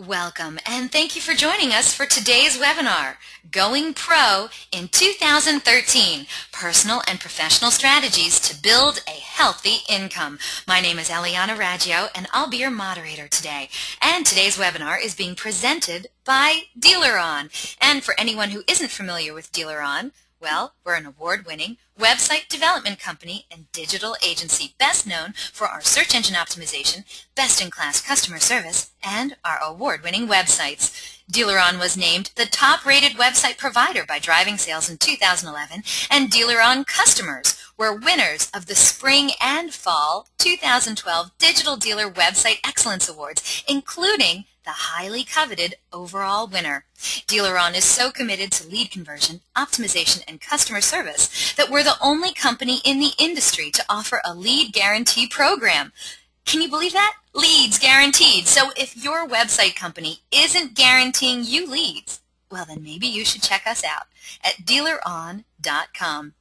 Welcome, and thank you for joining us for today's webinar, Going Pro in 2013, Personal and Professional Strategies to Build a Healthy Income. My name is Eliana Raggio, and I'll be your moderator today. And today's webinar is being presented by DEALERUN. And for anyone who isn't familiar with DEALERUN, well, we're an award-winning website development company and digital agency best known for our search engine optimization, best-in-class customer service, and our award-winning websites. DEALERUN was named the top-rated website provider by Driving Sales in 2011, and DEALERUN customers were winners of the Spring and Fall 2012 Digital Dealer Website Excellence Awards, including the highly coveted overall winner. DEALERUN is so committed to lead conversion, optimization, and customer service that we're the only company in the industry to offer a lead guarantee program. Can you believe that? Leads guaranteed. So if your website company isn't guaranteeing you leads, well then maybe you should check us out at DEALERUN.com.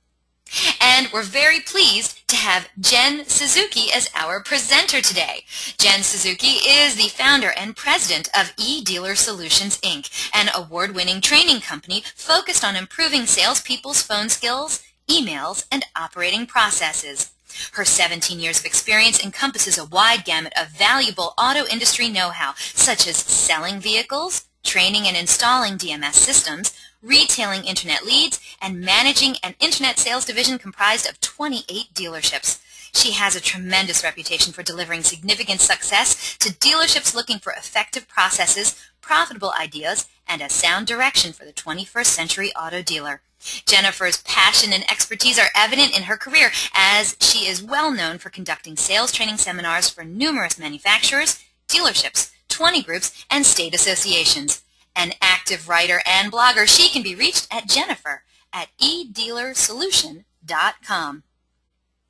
And we're very pleased to have Jen Suzuki as our presenter today. Jen Suzuki is the founder and president of eDealer Solutions, Inc., an award-winning training company focused on improving salespeople's phone skills, emails, and operating processes. Her 17 years of experience encompasses a wide gamut of valuable auto industry know-how, such as selling vehicles, training and installing DMS systems, retailing internet leads, and managing an internet sales division comprised of 28 dealerships. She has a tremendous reputation for delivering significant success to dealerships looking for effective processes, profitable ideas, and a sound direction for the 21st century auto dealer. Jennifer's passion and expertise are evident in her career, as she is well known for conducting sales training seminars for numerous manufacturers, dealerships, 20 groups, and state associations. An active writer and blogger, she can be reached at Jennifer at eDealerSolution.com.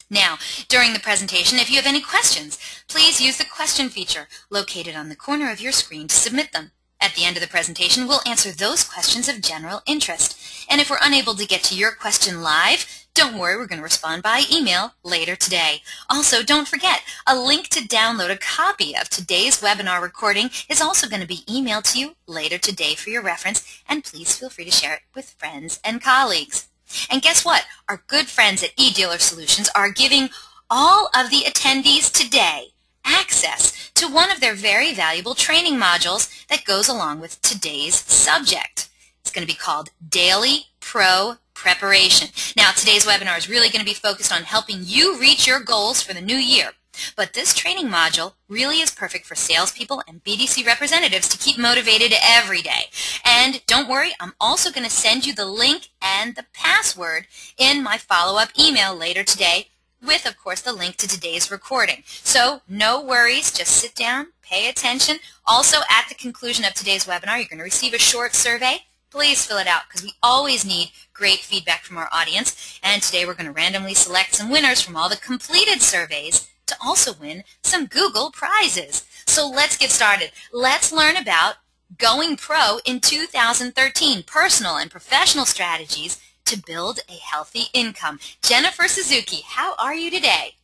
Now, during the presentation, if you have any questions, please use the question feature located on the corner of your screen to submit them. At the end of the presentation, we'll answer those questions of general interest. And if we're unable to get to your question live, don't worry, we're going to respond by email later today. Also, don't forget, a link to download a copy of today's webinar recording is also going to be emailed to you later today for your reference, and please feel free to share it with friends and colleagues. And guess what? Our good friends at eDealer Solutions are giving all of the attendees today access to one of their very valuable training modules that goes along with today's subject. It's going to be called Daily Pro Preparation. Now, today's webinar is really going to be focused on helping you reach your goals for the new year. But this training module really is perfect for salespeople and BDC representatives to keep motivated every day. And don't worry, I'm also going to send you the link and the password in my follow-up email later today, with, of course, the link to today's recording. So no worries, just sit down, pay attention. Also, at the conclusion of today's webinar, you're going to receive a short survey. Please fill it out, because we always need great feedback from our audience. And today we're going to randomly select some winners from all the completed surveys to also win some Google prizes. So let's get started. Let's learn about Going Pro in 2013, Personal and Professional Strategies to Build a Healthy Income. Jennifer Suzuki, how are you today?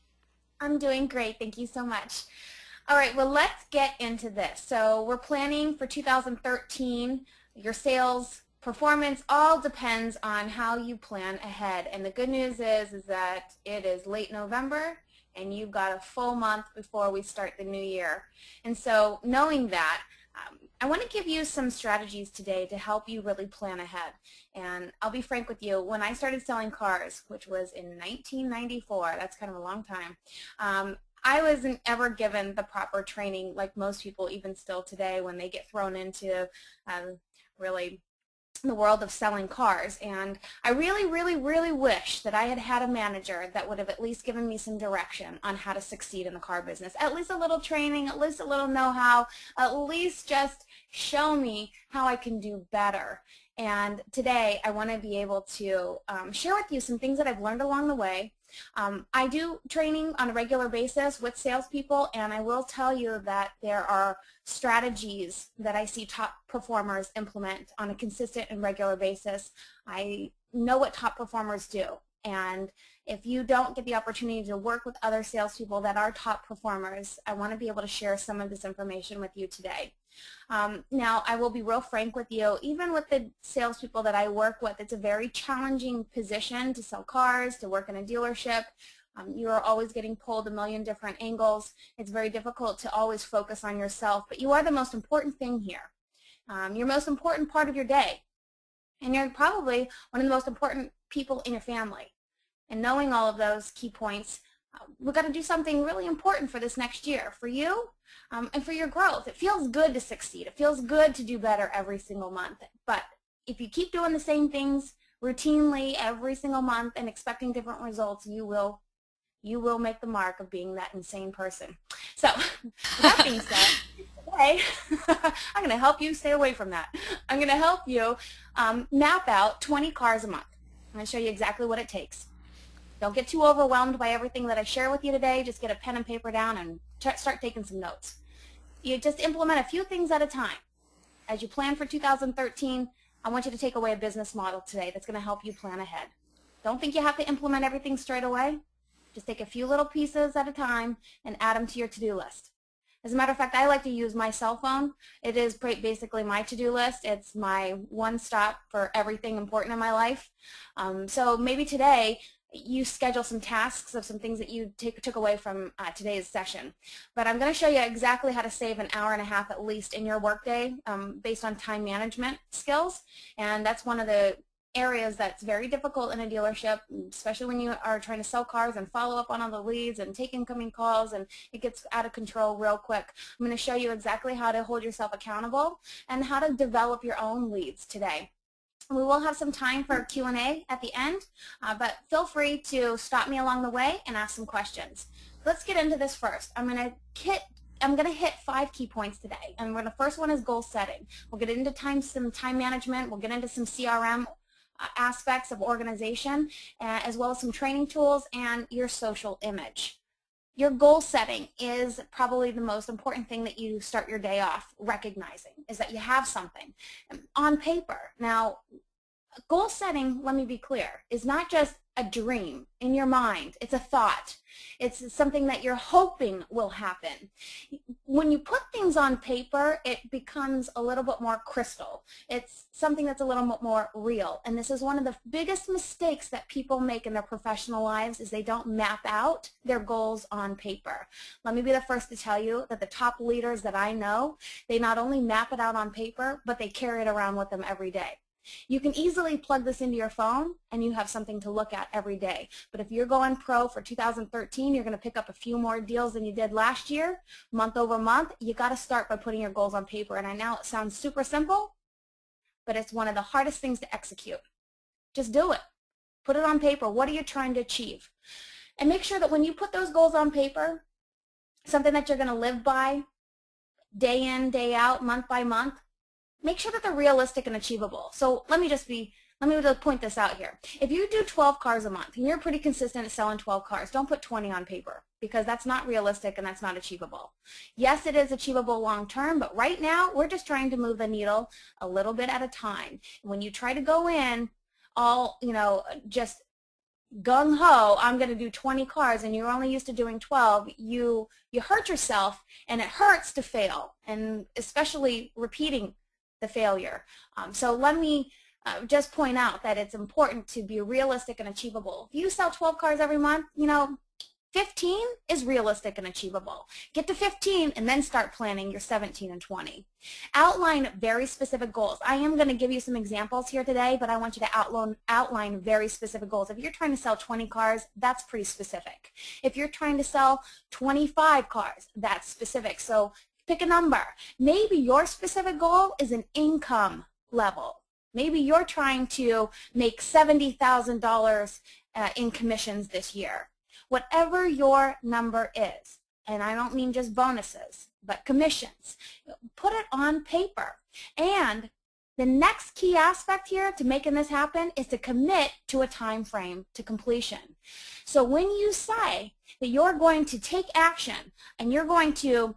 I'm doing great. Thank you so much. All right, well, let's get into this. So we're planning for 2013. Your sales performance all depends on how you plan ahead. And the good news is that it is late November, and you've got a full month before we start the new year. And so knowing that, I want to give you some strategies today to help you really plan ahead. And I'll be frank with you, when I started selling cars, which was in 1994, that's kind of a long time, I wasn't ever given the proper training like most people, even still today, when they get thrown into really the world of selling cars. And I really wish that I had had a manager that would have at least given me some direction on how to succeed in the car business. At least a little training, at least a little know-how, at least just show me how I can do better. And today I want to be able to share with you some things that I've learned along the way. I do training on a regular basis with salespeople, and I will tell you that there are strategies that I see top performers implement on a consistent and regular basis. I know what top performers do, And if you don't get the opportunity to work with other salespeople that are top performers, I want to be able to share some of this information with you today. Now, I will be real frank with you. Even with the salespeople that I work with, it's a very challenging position to sell cars, to work in a dealership. You are always getting pulled a million different angles. It's very difficult to always focus on yourself, but you are the most important thing here. You're most important part of your day, and you're probably one of the most important people in your family. And knowing all of those key points, we've got to do something really important for this next year, for you and for your growth. It feels good to succeed. It feels good to do better every single month. But if you keep doing the same things routinely every single month and expecting different results, you will make the mark of being that insane person. So, with that being said, today I'm going to help you stay away from that. I'm going to help you map out 20 cars a month. I'm going to show you exactly what it takes. Don't get too overwhelmed by everything that I share with you today. Just get a pen and paper down and start taking some notes. You just implement a few things at a time. As you plan for 2013, I want you to take away a business model today that's going to help you plan ahead. Don't think you have to implement everything straight away. Just take a few little pieces at a time and add them to your to-do list. As a matter of fact, I like to use my cell phone. It is basically my to-do list. It's my one stop for everything important in my life. So maybe today you schedule some tasks of some things that you took away from today's session. But I'm going to show you exactly how to save an hour and a half at least in your workday based on time management skills. And that's one of the areas that's very difficult in a dealership, especially when you are trying to sell cars and follow up on all the leads and take incoming calls, and it gets out of control real quick. I'm going to show you exactly how to hold yourself accountable and how to develop your own leads today. We will have some time for Q&A at the end, but feel free to stop me along the way and ask some questions. Let's get into this first. I'm going to hit 5 key points today, and the first one is goal setting. We'll get into some time management. We'll get into some CRM aspects of organization, as well as some training tools and your social image. Your goal setting is probably the most important thing that you start your day off recognizing, is that you have something on paper. Now, goal setting, let me be clear, is not just a dream in your mind. It's a thought. It's something that you're hoping will happen. When you put things on paper, it becomes a little bit more crystal. It's something that's a little bit more real. And this is one of the biggest mistakes that people make in their professional lives, is they don't map out their goals on paper. Let me be the first to tell you that the top leaders that I know, they not only map it out on paper, but they carry it around with them every day. You can easily plug this into your phone and you have something to look at every day. But if you're going pro for 2013, you're going to pick up a few more deals than you did last year, month over month. You got to start by putting your goals on paper. And I know it sounds super simple, but it's one of the hardest things to execute. Just do it. Put it on paper. What are you trying to achieve? And make sure that when you put those goals on paper, something that you're going to live by day in, day out, month by month, make sure that they're realistic and achievable. So let me just point this out here. If you do 12 cars a month and you're pretty consistent at selling 12 cars, don't put 20 on paper, because that's not realistic and that's not achievable. Yes, it is achievable long term, but right now we're just trying to move the needle a little bit at a time. When you try to go in all, just gung-ho, I'm going to do 20 cars, and you're only used to doing 12, you hurt yourself, and it hurts to fail, and especially repeating the failure. So let me just point out that it's important to be realistic and achievable. If you sell 12 cars every month, 15 is realistic and achievable. Get to 15 and then start planning your 17 and 20. Outline very specific goals. I am going to give you some examples here today, but I want you to outline very specific goals. If you're trying to sell 20 cars, that's pretty specific. If you're trying to sell 25 cars, that's specific. So pick a number. Maybe your specific goal is an income level. Maybe you're trying to make $70,000 in commissions this year. Whatever your number is, and I don't mean just bonuses, but commissions, put it on paper. And the next key aspect here to making this happen is to commit to a time frame to completion. So when you say that you're going to take action and you're going to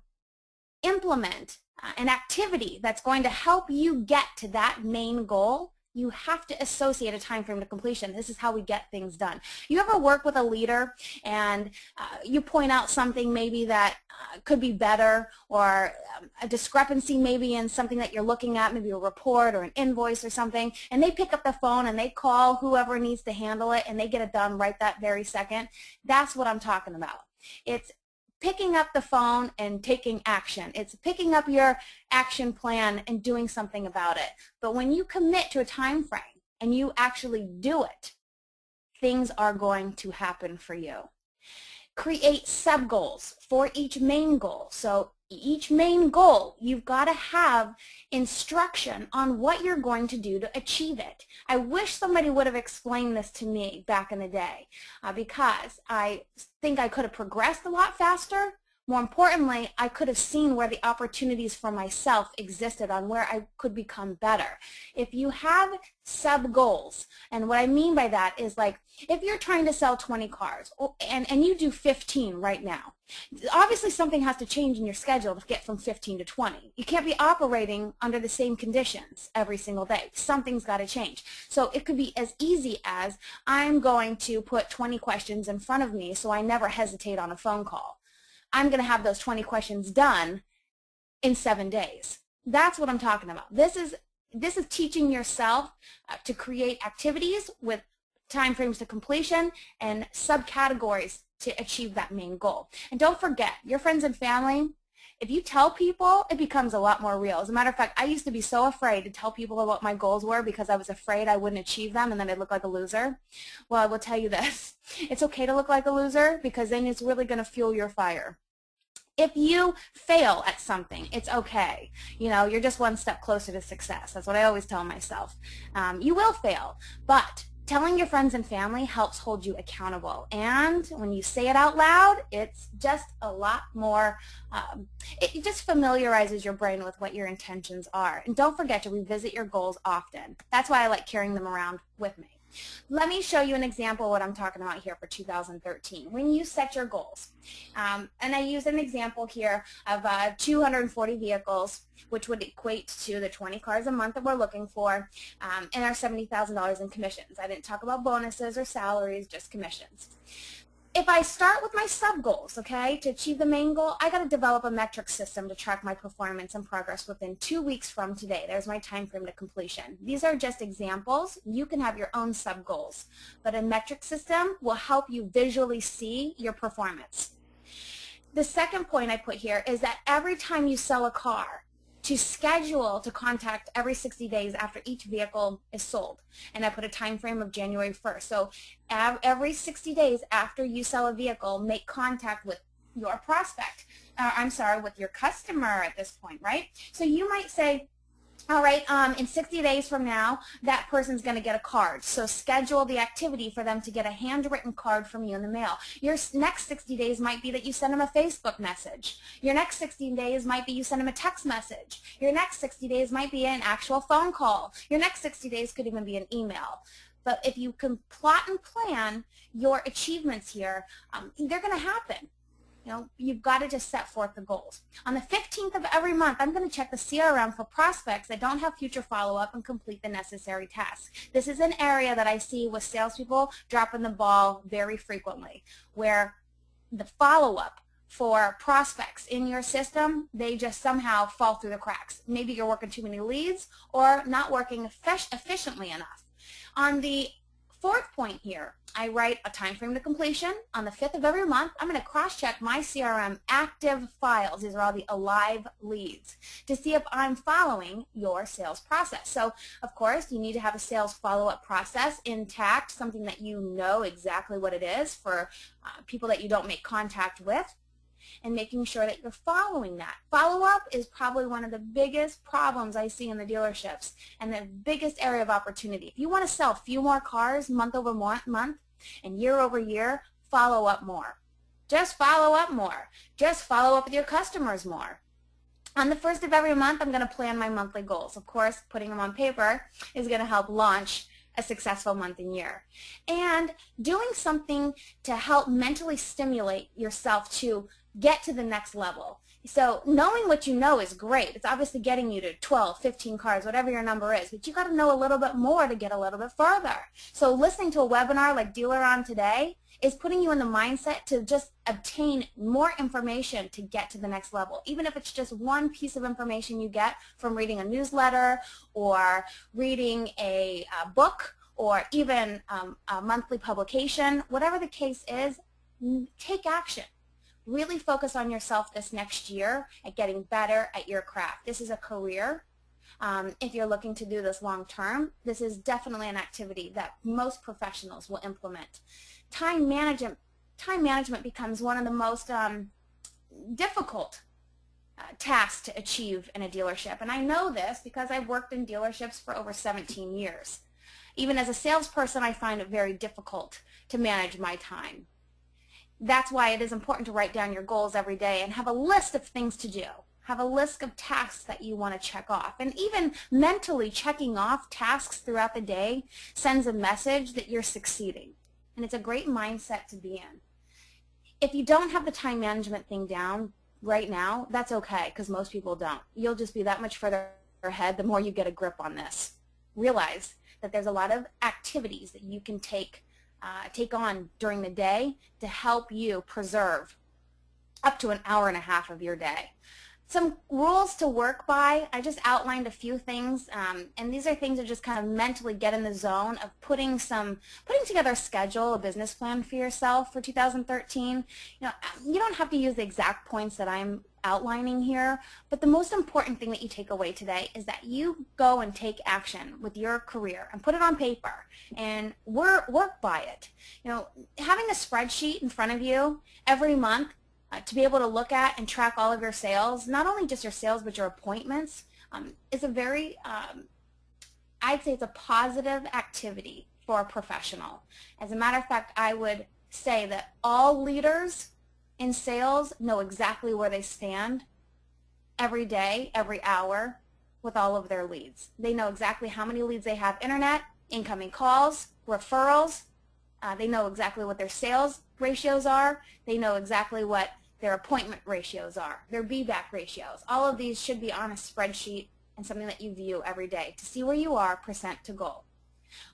implement an activity that's going to help you get to that main goal, You have to associate a time frame to completion. This is how we get things done. You ever work with a leader and you point out something maybe that could be better, or a discrepancy maybe in something that you're looking at, maybe a report or an invoice or something, and they pick up the phone and they call whoever needs to handle it and they get it done right that very second? That's what I'm talking about. It's picking up the phone and taking action. It's picking up your action plan and doing something about it. But when you commit to a time frame and you actually do it, things are going to happen for you. Create sub-goals for each main goal. So each main goal, you've got to have instruction on what you're going to do to achieve it. I wish somebody would have explained this to me back in the day because I think I could have progressed a lot faster. More importantly, I could have seen where the opportunities for myself existed, on where I could become better. If you have sub-goals, and what I mean by that is, like, if you're trying to sell 20 cars and you do 15 right now, obviously something has to change in your schedule to get from 15 to 20. You can't be operating under the same conditions every single day. Something's got to change. So it could be as easy as, I'm going to put 20 questions in front of me so I never hesitate on a phone call. I'm going to have those 20 questions done in 7 days. That's what I'm talking about. This is teaching yourself to create activities with time frames to completion and subcategories to achieve that main goal. And don't forget, your friends and family, if you tell people, it becomes a lot more real. As a matter of fact, I used to be so afraid to tell people what my goals were because I was afraid I wouldn't achieve them and then I'd look like a loser. Well, I will tell you this. It's okay to look like a loser, because then it's really going to fuel your fire. If you fail at something, it's okay. You know, you're just one step closer to success. That's what I always tell myself. You will fail, but telling your friends and family helps hold you accountable. And when you say it out loud, it's just a lot more, it just familiarizes your brain with what your intentions are. And don't forget to revisit your goals often. That's why I like carrying them around with me. Let me show you an example of what I'm talking about here for 2013. When you set your goals, and I use an example here of 240 vehicles, which would equate to the 20 cars a month that we're looking for, and our $70,000 in commissions. I didn't talk about bonuses or salaries, just commissions. If I start with my sub-goals, okay, to achieve the main goal, I got to develop a metric system to track my performance and progress within 2 weeks from today. There's my time frame to completion. These are just examples. You can have your own sub-goals, but a metric system will help you visually see your performance. The second point I put here is that every time you sell a car, to schedule to contact every 60 days after each vehicle is sold. And I put a time frame of January 1st. So every 60 days after you sell a vehicle, make contact with your prospect. With your customer at this point, right? So you might say, all right, in 60 days from now, that person's going to get a card. So schedule the activity for them to get a handwritten card from you in the mail. Your next 60 days might be that you send them a Facebook message. Your next 60 days might be you send them a text message. Your next 60 days might be an actual phone call. Your next 60 days could even be an email. But if you can plot and plan your achievements here, they're going to happen. You know, you've got to just set forth the goals. On the 15th of every month, I'm going to check the CRM for prospects that don't have future follow-up and complete the necessary tasks. This is an area that I see with salespeople dropping the ball very frequently, where the follow-up for prospects in your system, they just somehow fall through the cracks. Maybe you're working too many leads or not working efficiently enough. On the fourth point here, I write a time frame to completion. On the 5th of every month, I'm going to cross-check my CRM active files. These are all the alive leads to see if I'm following your sales process. So, of course, you need to have a sales follow-up process intact, something that you know exactly what it is for people that you don't make contact with, and making sure that you're following that. Follow-up is probably one of the biggest problems I see in the dealerships and the biggest area of opportunity. If you want to sell a few more cars month over month and year over year, follow up more. Just follow up more. Just follow up with your customers more. On the 1st of every month, I'm going to plan my monthly goals. Of course, putting them on paper is going to help launch a successful month and year. And doing something to help mentally stimulate yourself to get to the next level. So knowing what you know is great. It's obviously getting you to 12, 15 cars, whatever your number is, but you got to know a little bit more to get a little bit further. So listening to a webinar like DEALERUN today is putting you in the mindset to just obtain more information to get to the next level, even if it's just one piece of information you get from reading a newsletter or reading a book or even a monthly publication. Whatever the case is, take action. Really focus on yourself this next year at getting better at your craft. This is a career. If you're looking to do this long term, this is definitely an activity that most professionals will implement. Time management becomes one of the most difficult tasks to achieve in a dealership. And I know this because I've worked in dealerships for over 17 years. Even as a salesperson, I find it very difficult to manage my time. That's why it is important to write down your goals every day and have a list of things to do. Have a list of tasks that you want to check off. And even mentally checking off tasks throughout the day sends a message that you're succeeding. And it's a great mindset to be in. If you don't have the time management thing down right now, that's okay, because most people don't. You'll just be that much further ahead the more you get a grip on this. Realize that there's a lot of activities that you can take on during the day to help you preserve up to an hour and a half of your day. Some rules to work by, I just outlined a few things, and these are things that just kind of mentally get in the zone of putting together a schedule, a business plan for yourself for 2013. You don't have to use the exact points that I'm outlining here, but the most important thing that you take away today is that you go and take action with your career and put it on paper and work by it. Having a spreadsheet in front of you every month to be able to look at and track all of your sales, not only just your sales but your appointments, is a very, I'd say it's a positive activity for a professional. As a matter of fact, I would say that all leaders in sales know exactly where they stand every day, every hour with all of their leads. They know exactly how many leads they have, internet, incoming calls, referrals. They know exactly what their sales ratios are. They know exactly what their appointment ratios are, their be-back ratios. All of these should be on a spreadsheet and something that you view every day to see where you are percent to goal.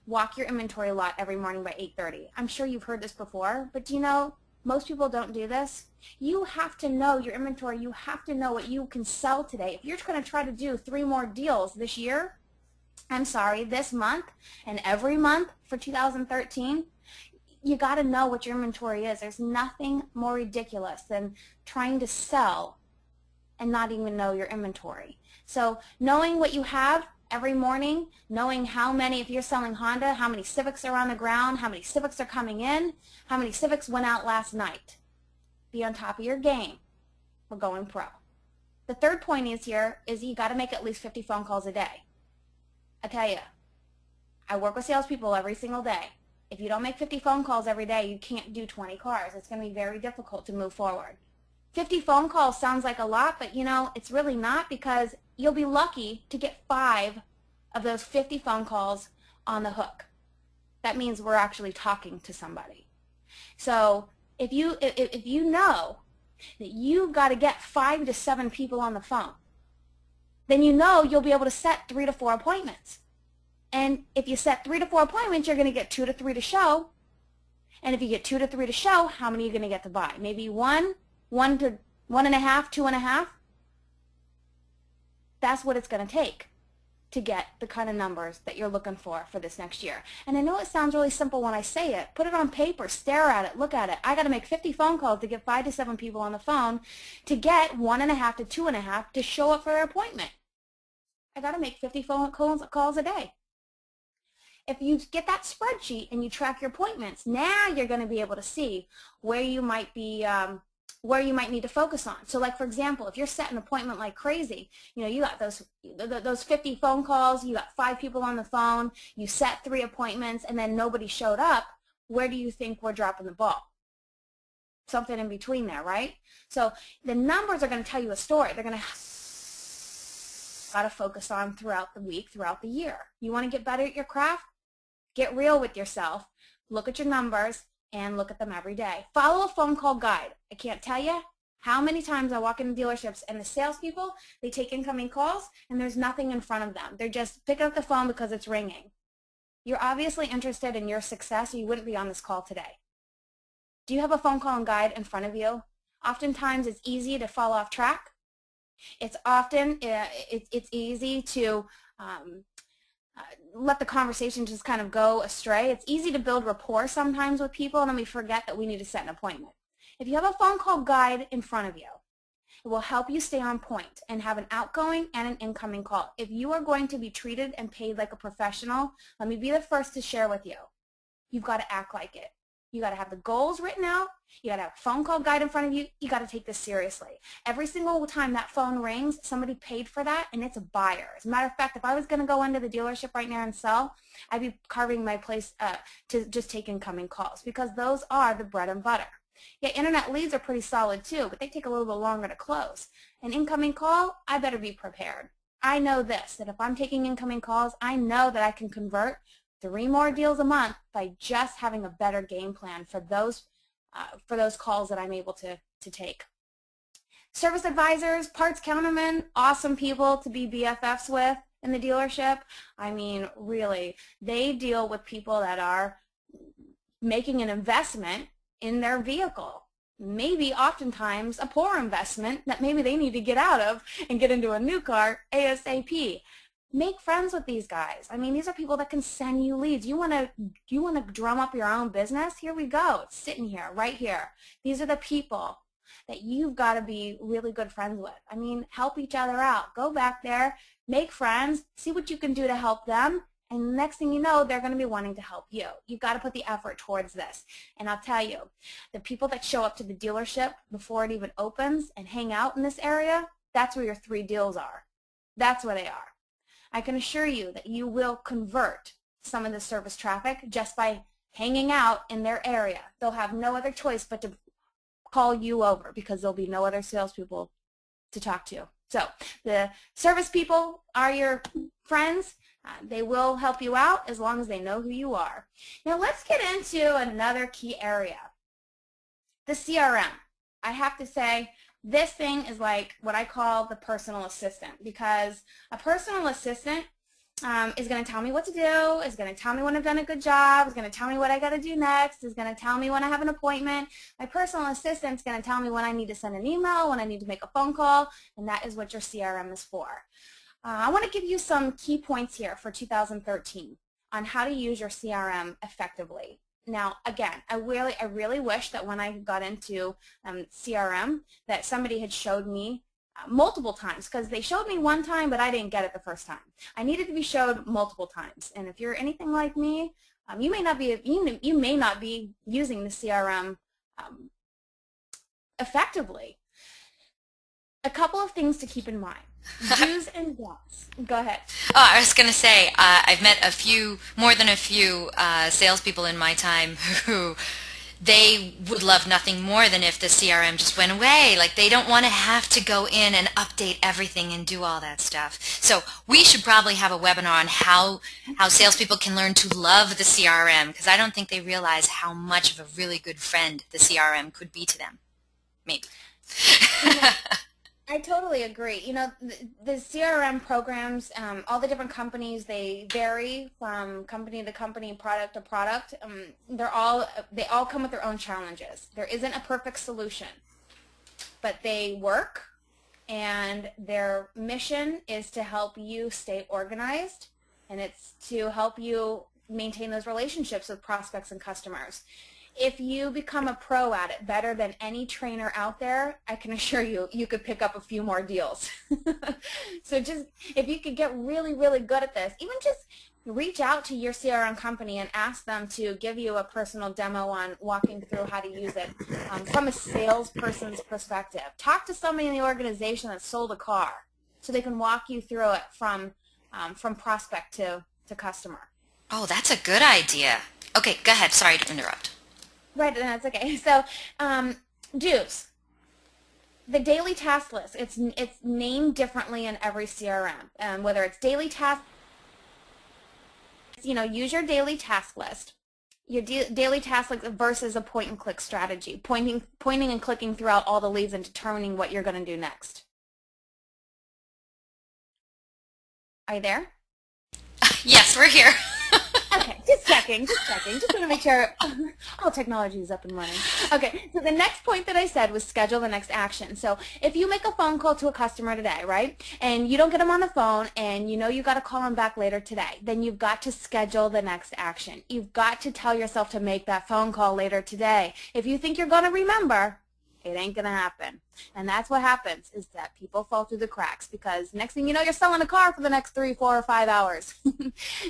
Walk your inventory lot every morning by 8:30. I'm sure you've heard this before, but do you know most people don't do this? You have to know your inventory. You have to know what you can sell today. If you're going to try to do 3 more deals this year, this month and every month for 2013, you got to know what your inventory is. There's nothing more ridiculous than trying to sell and not even know your inventory. So knowing what you have every morning, knowing how many, if you're selling Honda, how many Civics are on the ground, how many Civics are coming in, how many Civics went out last night. Be on top of your game. We're going pro. The third point is you got to make at least 50 phone calls a day. I tell you, I work with salespeople every single day. If you don't make 50 phone calls every day, you can't do 20 cars. It's going to be very difficult to move forward. 50 phone calls sounds like a lot, but it's really not, because you'll be lucky to get 5 of those 50 phone calls on the hook. That means we're actually talking to somebody. So if you know that you've got to get 5 to 7 people on the phone, then you'll be able to set 3 to 4 appointments. And if you set 3 to 4 appointments, you're going to get 2 to 3 to show. And if you get 2 to 3 to show, how many are you going to get to buy? Maybe 1 to 1.5, 2.5. That's what it's going to take to get the kind of numbers that you're looking for this next year. And I know it sounds really simple when I say it. Put it on paper, stare at it, look at it. I got to make 50 phone calls to get 5 to 7 people on the phone to get 1.5 to 2.5 to show up for their appointment. I got to make 50 phone calls a day. If you get that spreadsheet and you track your appointments, now you're going to be able to see where you might be, where you might need to focus on. So, like for example, if you're setting an appointment like crazy, you got those 50 phone calls, you got 5 people on the phone, you set 3 appointments, and then nobody showed up. Where do you think we're dropping the ball? Something in between there, right? So the numbers are going to tell you a story. They're going to got to focus on throughout the week, throughout the year. You want to get better at your craft? Get real with yourself. Look at your numbers and look at them every day. Follow a phone call guide. I can't tell you How many times I walk into dealerships and the salespeople, they take incoming calls and there's nothing in front of them. They're just picking up the phone because it's ringing. You're obviously interested in your success or you wouldn't be on this call today. Do you have a phone call and guide in front of you? Oftentimes it's easy to fall off track. It's easy to let the conversation just kind of go astray. It's easy to build rapport sometimes with people, and then we forget that we need to set an appointment. If you have a phone call guide in front of you, it will help you stay on point and have an outgoing and an incoming call. If you are going to be treated and paid like a professional, let me be the first to share with you. You've got to act like it. You got to have the goals written out. You got to have a phone call guide in front of you. You got to take this seriously. Every single time that phone rings, somebody paid for that, and it's a buyer. As a matter of fact, if I was going to go into the dealership right now and sell, I'd be carving my place to just take incoming calls because those are the bread and butter. Yeah, internet leads are pretty solid too, but they take a little bit longer to close. An incoming call, I better be prepared. I know this, that if I'm taking incoming calls, I know that I can convert 3 more deals a month by just having a better game plan for those calls that I'm able to take. Service advisors, parts countermen, awesome people to be BFFs with in the dealership. I mean, really, they deal with people that are making an investment in their vehicle. Maybe oftentimes a poor investment that maybe they need to get out of and get into a new car ASAP. Make friends with these guys. I mean, these are people that can send you leads. You want to drum up your own business? Here we go. It's sitting here, right here. These are the people that you've got to be really good friends with. I mean, help each other out. Go back there, make friends, see what you can do to help them, and the next thing you know, they're going to be wanting to help you. You've got to put the effort towards this. And I'll tell you, the people that show up to the dealership before it even opens and hang out in this area, that's where your 3 deals are. That's where they are. I can assure you that you will convert some of the service traffic just by hanging out in their area. They'll have no other choice but to call you over because there'll be no other salespeople to talk to. So the service people are your friends. They will help you out as long as they know who you are. Now let's get into another key area, the CRM. I have to say, this thing is like what I call the personal assistant, because a personal assistant is going to tell me what to do, is going to tell me when I've done a good job, is going to tell me what I got to do next, is going to tell me when I have an appointment. My personal assistant is going to tell me when I need to send an email, when I need to make a phone call, and that is what your CRM is for. I want to give you some key points here for 2013 on how to use your CRM effectively. Now, again, I really wish that when I got into CRM that somebody had showed me multiple times, because they showed me one time, but I didn't get it the first time. I needed to be showed multiple times. And if you're anything like me, you may not be using the CRM effectively. A couple of things to keep in mind. Do's and don'ts. Go ahead. Oh, I was going to say, I've met more than a few salespeople in my time who they would love nothing more than if the CRM just went away. Like, they don't want to have to go in and update everything and do all that stuff. So we should probably have a webinar on how salespeople can learn to love the CRM, because I don't think they realize how much of a really good friend the CRM could be to them. Maybe. I totally agree. You know, the CRM programs, all the different companies, they vary from company to company, product to product. They all come with their own challenges. There isn't a perfect solution, but they work, and their mission is to help you stay organized, and it's to help you maintain those relationships with prospects and customers. If you become a pro at it, better than any trainer out there, I can assure you, you could pick up a few more deals. So just, if you could get really, really good at this, even just reach out to your CRM company and ask them to give you a personal demo on walking through how to use it from a salesperson's perspective. Talk to somebody in the organization that sold a car so they can walk you through it from prospect to customer. Oh, that's a good idea. Okay, go ahead. Sorry to interrupt. Right, that's okay. So, do's. The daily task list, it's named differently in every CRM. Whether it's daily task, use your daily task list. your daily task list versus a point and click strategy, pointing and clicking throughout all the leads and determining what you're going to do next. Are you there? Yes, we're here. Okay, just checking. Just want to make sure all technology is up and running. Okay, so the next point that I said was schedule the next action. So if you make a phone call to a customer today, right, and you don't get them on the phone and you know you got to call them back later today, then you've got to schedule the next action. You've got to tell yourself to make that phone call later today. If you think you're going to remember, it ain't going to happen. And that's what happens, is that people fall through the cracks, because next thing you know, you're selling a car for the next 3, 4, or 5 hours.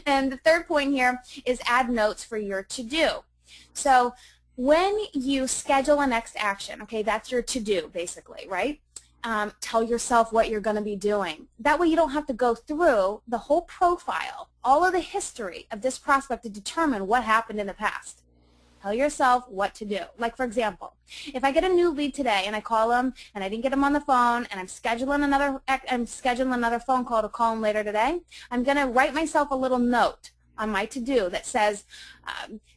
And the third point here is add notes for your to-do. So when you schedule a next action, okay, that's your to-do basically, right? Tell yourself what you're going to be doing. That way you don't have to go through the whole profile, all of the history of this prospect to determine what happened in the past. Tell yourself what to do. Like, for example, if I get a new lead today and I call them and I didn't get them on the phone and I'm scheduling another phone call to call them later today, I'm going to write myself a little note on my to-do that says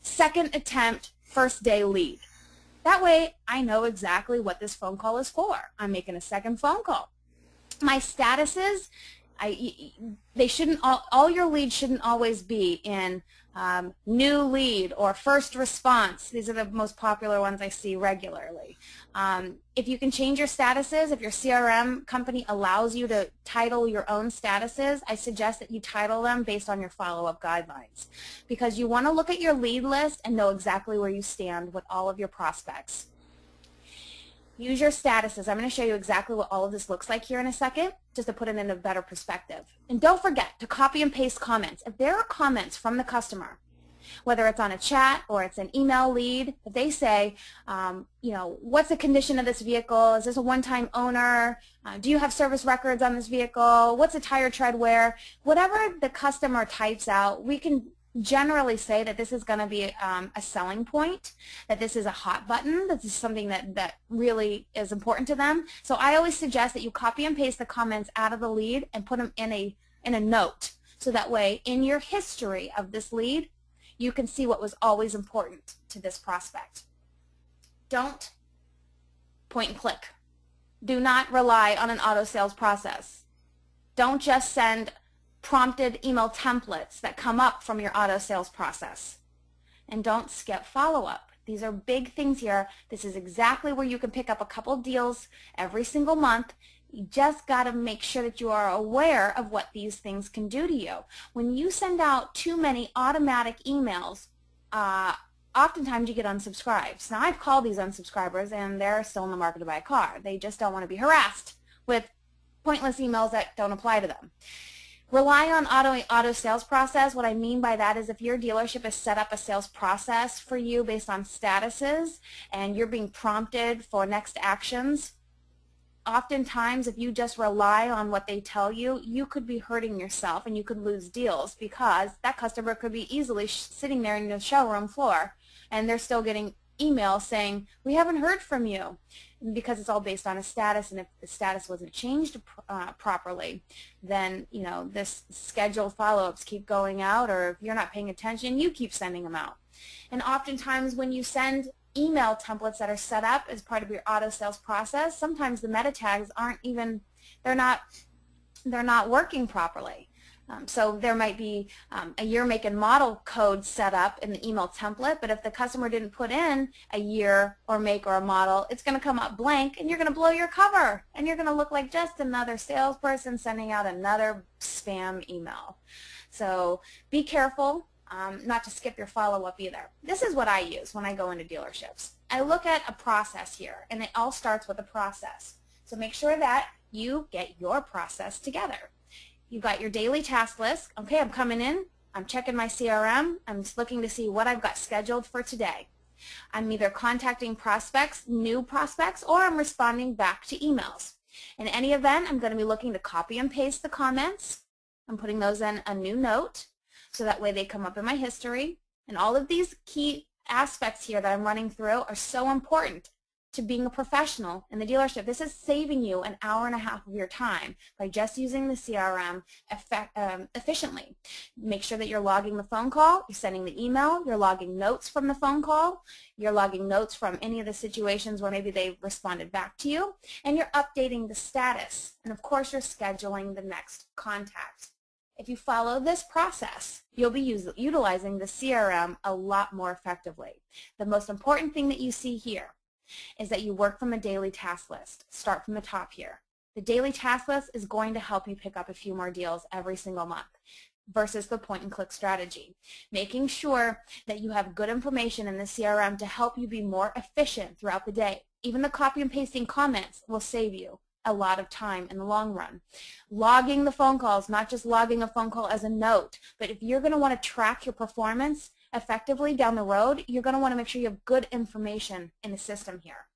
second attempt, first day lead. That way I know exactly what this phone call is for. I'm making a second phone call. My statuses, they shouldn't, all your leads shouldn't always be in new lead or first response. These are the most popular ones I see regularly. If you can change your statuses, if your CRM company allows you to title your own statuses, I suggest that you title them based on your follow-up guidelines, because you want to look at your lead list and know exactly where you stand with all of your prospects. Use your statuses. I'm going to show you exactly what all of this looks like here in a second, just to put it in a better perspective. And don't forget to copy and paste comments. If there are comments from the customer, whether it's on a chat or it's an email lead, if they say, you know, what's the condition of this vehicle? Is this a one-time owner? Do you have service records on this vehicle? What's the tire tread wear? Whatever the customer types out, we can generally say that this is going to be a selling point, that this is a hot button, that this is something that really is important to them. So I always suggest that you copy and paste the comments out of the lead and put them in a note, so that way in your history of this lead you can see what was always important to this prospect. Don't point and click. Do not rely on an auto sales process. Don't just send prompted email templates that come up from your auto sales process. And don't skip follow-up. These are big things here. This is exactly where you can pick up a couple deals every single month. You just got to make sure that you are aware of what these things can do to you. When you send out too many automatic emails, oftentimes you get unsubscribes. Now, I've called these unsubscribers and they're still in the market to buy a car. They just don't want to be harassed with pointless emails that don't apply to them. Rely on auto sales process. What I mean by that is if your dealership has set up a sales process for you based on statuses and you're being prompted for next actions, oftentimes if you just rely on what they tell you, you could be hurting yourself and you could lose deals, because that customer could be easily sitting there in the showroom floor and they're still getting emails saying, we haven't heard from you, because it's all based on a status, and if the status wasn't changed properly, then you know this scheduled follow-ups keep going out, or if you're not paying attention, you keep sending them out. And oftentimes when you send email templates that are set up as part of your auto sales process, sometimes the meta tags aren't even, they're not working properly. So there might be a year, make, and model code set up in the email template, but if the customer didn't put in a year or make or a model, it's going to come up blank and you're going to blow your cover and you're going to look like just another salesperson sending out another spam email. So be careful not to skip your follow-up either. This is what I use when I go into dealerships. I look at a process here, and it all starts with a process. So make sure that you get your process together. You've got your daily task list. Okay, I'm coming in. I'm checking my CRM. I'm just looking to see what I've got scheduled for today. I'm either contacting prospects, new prospects, or I'm responding back to emails. In any event, I'm going to be looking to copy and paste the comments. I'm putting those in a new note, so that way they come up in my history. And all of these key aspects here that I'm running through are so important. to being a professional in the dealership. This is saving you an hour and a half of your time by just using the CRM efficiently. Make sure that you're logging the phone call, you're sending the email, you're logging notes from the phone call, you're logging notes from any of the situations where maybe they responded back to you, and you're updating the status. And of course, you're scheduling the next contact. If you follow this process, you'll be utilizing the CRM a lot more effectively. The most important thing that you see here is that you work from a daily task list. Start from the top here. The daily task list is going to help you pick up a few more deals every single month versus the point-and-click strategy. Making sure that you have good information in the CRM to help you be more efficient throughout the day. Even the copy and pasting comments will save you a lot of time in the long run. Logging the phone calls, not just logging a phone call as a note, but if you're going to want to track your performance effectively down the road, you're going to want to make sure you have good information in the system here.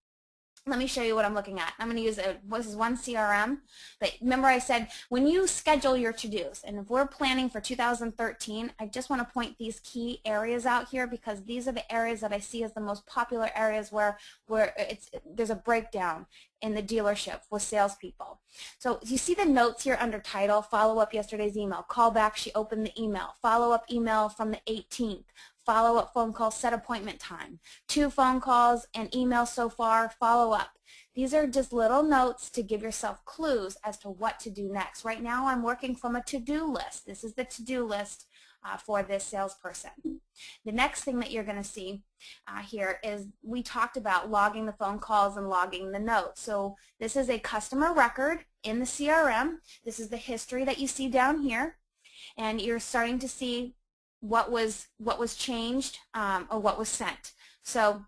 Let me show you what I'm looking at. I'm going to use this is one CRM, but remember I said when you schedule your to-dos, and if we're planning for 2013, I just want to point these key areas out here because these are the areas that I see as the most popular areas where there's a breakdown in the dealership with salespeople. So you see the notes here under title, follow up yesterday's email, call back, she opened the email, follow up email from the 18th, follow-up phone call, set appointment time, 2 phone calls and emails so far, follow up. These are just little notes to give yourself clues as to what to do next. Right now I'm working from a to-do list. This is the to-do list for this salesperson. The next thing that you're going to see here is we talked about logging the phone calls and logging the notes. So this is a customer record in the CRM. This is the history that you see down here, and you're starting to see what was changed or what was sent. So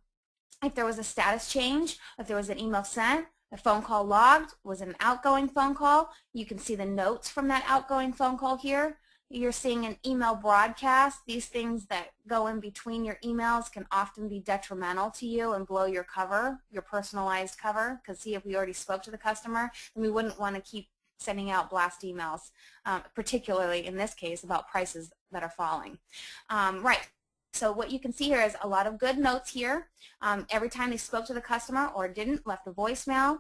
if there was a status change, if there was an email sent, a phone call logged, was an outgoing phone call, you can see the notes from that outgoing phone call here. You're seeing an email broadcast. These things that go in between your emails can often be detrimental to you and blow your cover, your personalized cover, because see, if we already spoke to the customer, then we wouldn't want to keep sending out blast emails, particularly in this case about prices that are falling. Right. So what you can see here is a lot of good notes here. Every time they spoke to the customer or didn't, left a voicemail.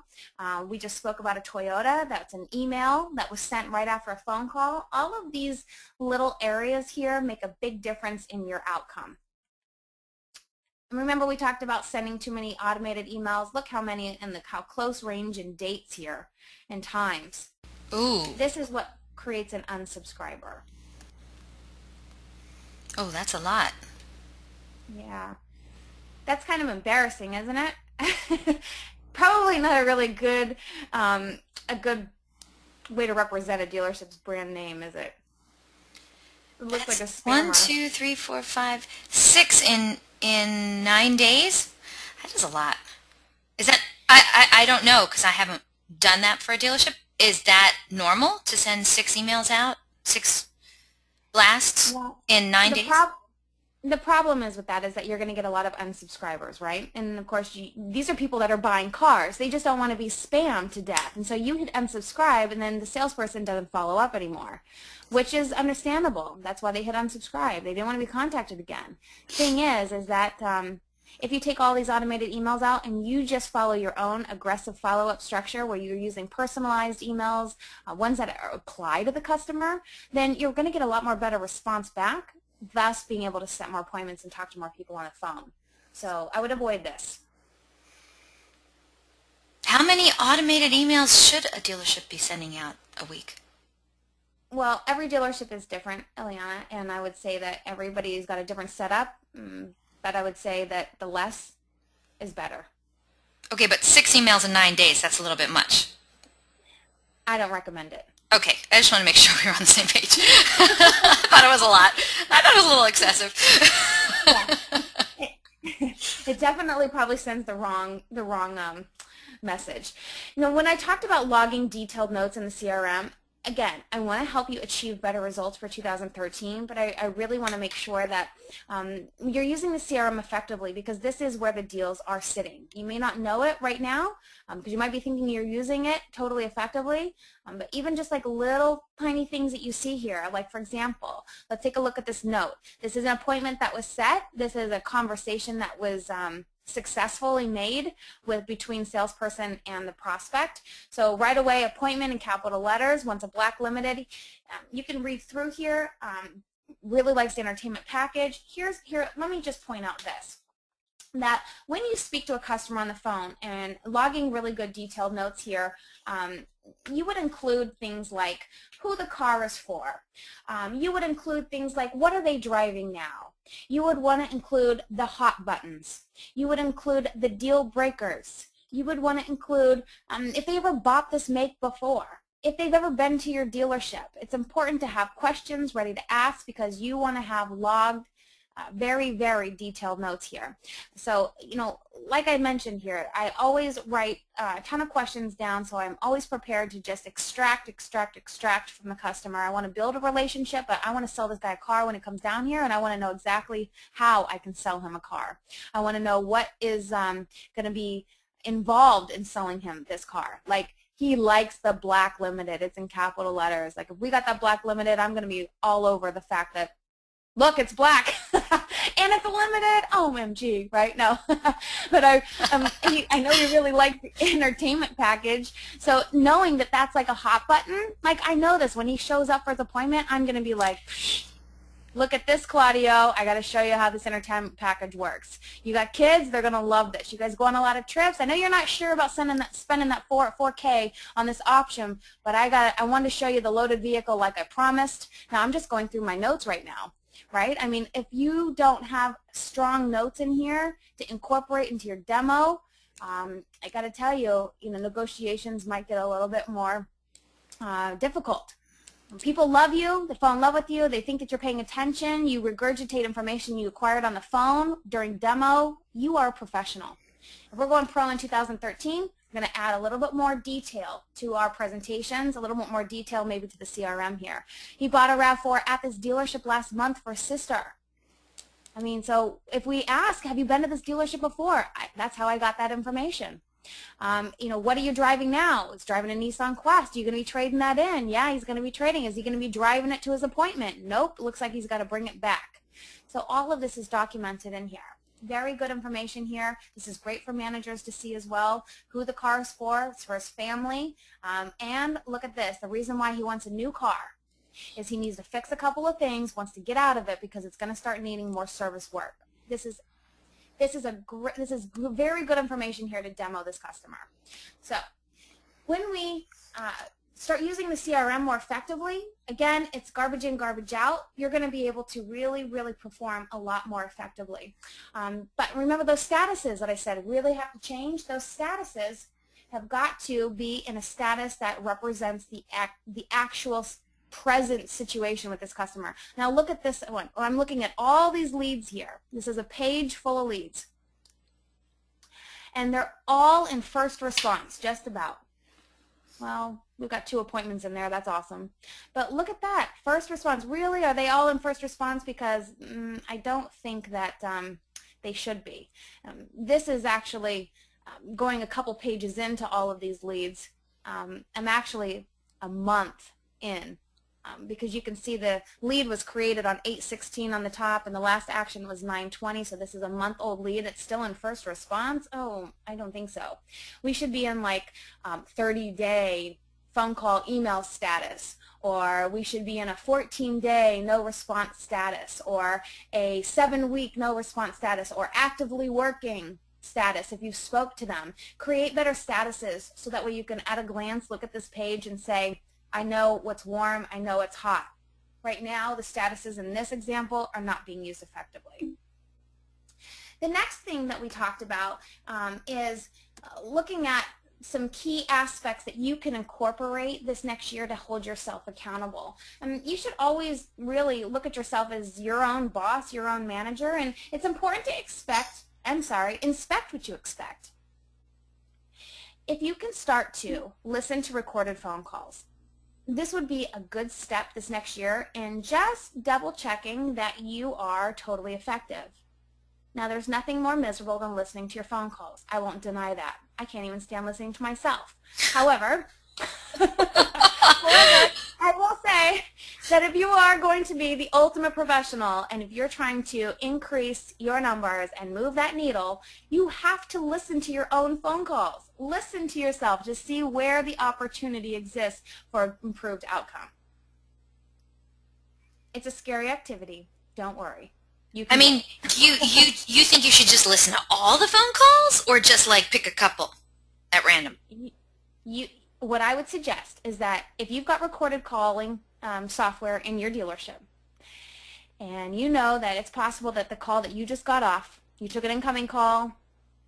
We just spoke about a Toyota. That's an email that was sent right after a phone call. All of these little areas here make a big difference in your outcome. And remember we talked about sending too many automated emails. Look how many and how close range and dates here and times. Ooh. This is what creates an unsubscriber. Oh, that's a lot. Yeah. That's kind of embarrassing, isn't it? Probably not a really good way to represent a dealership's brand name, is it? It looks like a spammer. 1, 2, 3, 4, 5, 6 in 9 days? That is a lot. Is that, I don't know because I haven't done that for a dealership. Is that normal to send 6 emails out, 6 blasts in 9 days? The problem is with that is that you're going to get a lot of unsubscribers, right? And of course, these are people that are buying cars. They just don't want to be spammed to death. And so you hit unsubscribe, and then the salesperson doesn't follow up anymore, which is understandable. That's why they hit unsubscribe. They didn't want to be contacted again. Thing is that if you take all these automated emails out and you just follow your own aggressive follow-up structure where you're using personalized emails, ones that apply to the customer, then you're going to get a lot more better response back, thus being able to set more appointments and talk to more people on the phone. So I would avoid this. How many automated emails should a dealership be sending out a week? Well, every dealership is different, Eliana, and I would say that everybody's got a different setup, but I would say that the less is better. Okay, but 6 emails in 9 days, that's a little bit much. I don't recommend it. Okay, I just want to make sure we were on the same page. I thought it was a lot. I thought it was a little excessive. Yeah. It definitely probably sends the wrong message. You know, when I talked about logging detailed notes in the CRM, again, I want to help you achieve better results for 2013, but I really want to make sure that you're using the CRM effectively because this is where the deals are sitting. You may not know it right now because you might be thinking you're using it totally effectively, but even just like little tiny things that you see here, like for example, let's take a look at this note. This is an appointment that was set. This is a conversation that was successfully made between salesperson and the prospect. So right away, appointment in capital letters, once a black limited. You can read through here. Really likes the entertainment package. Let me just point out this, that when you speak to a customer on the phone and logging really good detailed notes here, you would include things like who the car is for. You would include things like what are they driving now. You would want to include the hot buttons. You would include the deal breakers. You would want to include if they ever bought this make before. If they've ever been to your dealership. It's important to have questions ready to ask because you want to have logged very, very detailed notes here. So, like I mentioned here, I always write a ton of questions down, so I'm always prepared to just extract from the customer. I want to build a relationship, but I want to sell this guy a car when he comes down here, and I want to know exactly how I can sell him a car. I want to know what is going to be involved in selling him this car. Like, he likes the black limited. It's in capital letters. Like, if we got that black limited, I'm going to be all over the fact that, look, it's black, and it's a limited. OMG, right? No, but I know you really like the entertainment package. So knowing that that's like a hot button, like I know this. When he shows up for his appointment, I'm going to be like, look at this, Claudio. I got to show you how this entertainment package works. You got kids, they're going to love this. You guys go on a lot of trips. I know you're not sure about spending that 4K on this option, but I wanted to show you the loaded vehicle like I promised. Now I'm just going through my notes right now. Right? I mean, if you don't have strong notes in here to incorporate into your demo, I got to tell you, negotiations might get a little bit more difficult. When people love you, they fall in love with you, they think that you're paying attention, you regurgitate information you acquired on the phone during demo, you are a professional. If we're going pro in 2013, I'm going to add a little bit more detail to our presentations, a little bit more detail maybe to the CRM here. He bought a RAV4 at this dealership last month for his sister. I mean, so if we ask, have you been to this dealership before? That's how I got that information. What are you driving now? He's driving a Nissan Quest. Are you going to be trading that in? Yeah, he's going to be trading. Is he going to be driving it to his appointment? Nope. Looks like he's got to bring it back. So all of this is documented in here. Very good information here. This is great for managers to see as well. Who the car is for. It's for his family. And look at this. The reason why he wants a new car is he needs to fix a couple of things, wants to get out of it because it's going to start needing more service work. This is very good information here to demo this customer. So when we start using the CRM more effectively, again, it's garbage in, garbage out. You're going to be able to really, really perform a lot more effectively. But remember those statuses that I said really have to change. Those statuses have got to be in a status that represents the actual present situation with this customer. Now look at this one. I'm looking at all these leads here. This is a page full of leads. And they're all in first response, just about. Well, we've got 2 appointments in there. That's awesome. But look at that. First response. Really? Are they all in first response? Because I don't think that they should be. This is actually going a couple pages into all of these leads. I'm actually a month in. Because you can see the lead was created on 8/16 on the top, and the last action was 9/20, so this is a month-old lead. It's still in first response? Oh, I don't think so. We should be in like 30-day phone call email status, or we should be in a 14-day no response status, or a 7-week no response status, or actively working status if you spoke to them. Create better statuses so that way you can at a glance look at this page and say, I know what's warm, I know it's hot. Right now, the statuses in this example are not being used effectively. The next thing that we talked about is looking at some key aspects that you can incorporate this next year to hold yourself accountable. You should always really look at yourself as your own boss, your own manager, and it's important to inspect what you expect. If you can start to listen to recorded phone calls, this would be a good step this next year in just double checking that you are totally effective. Now, there's nothing more miserable than listening to your phone calls. I won't deny that. I can't even stand listening to myself. However, I will say that if you are going to be the ultimate professional and if you're trying to increase your numbers and move that needle, you have to listen to your own phone calls. Listen to yourself to see where the opportunity exists for improved outcome. It's a scary activity. Don't worry. I mean, you think you should just listen to all the phone calls or just like pick a couple at random? What I would suggest is that if you've got recorded calling software in your dealership and you know that it's possible that the call that you just got off, you took an incoming call,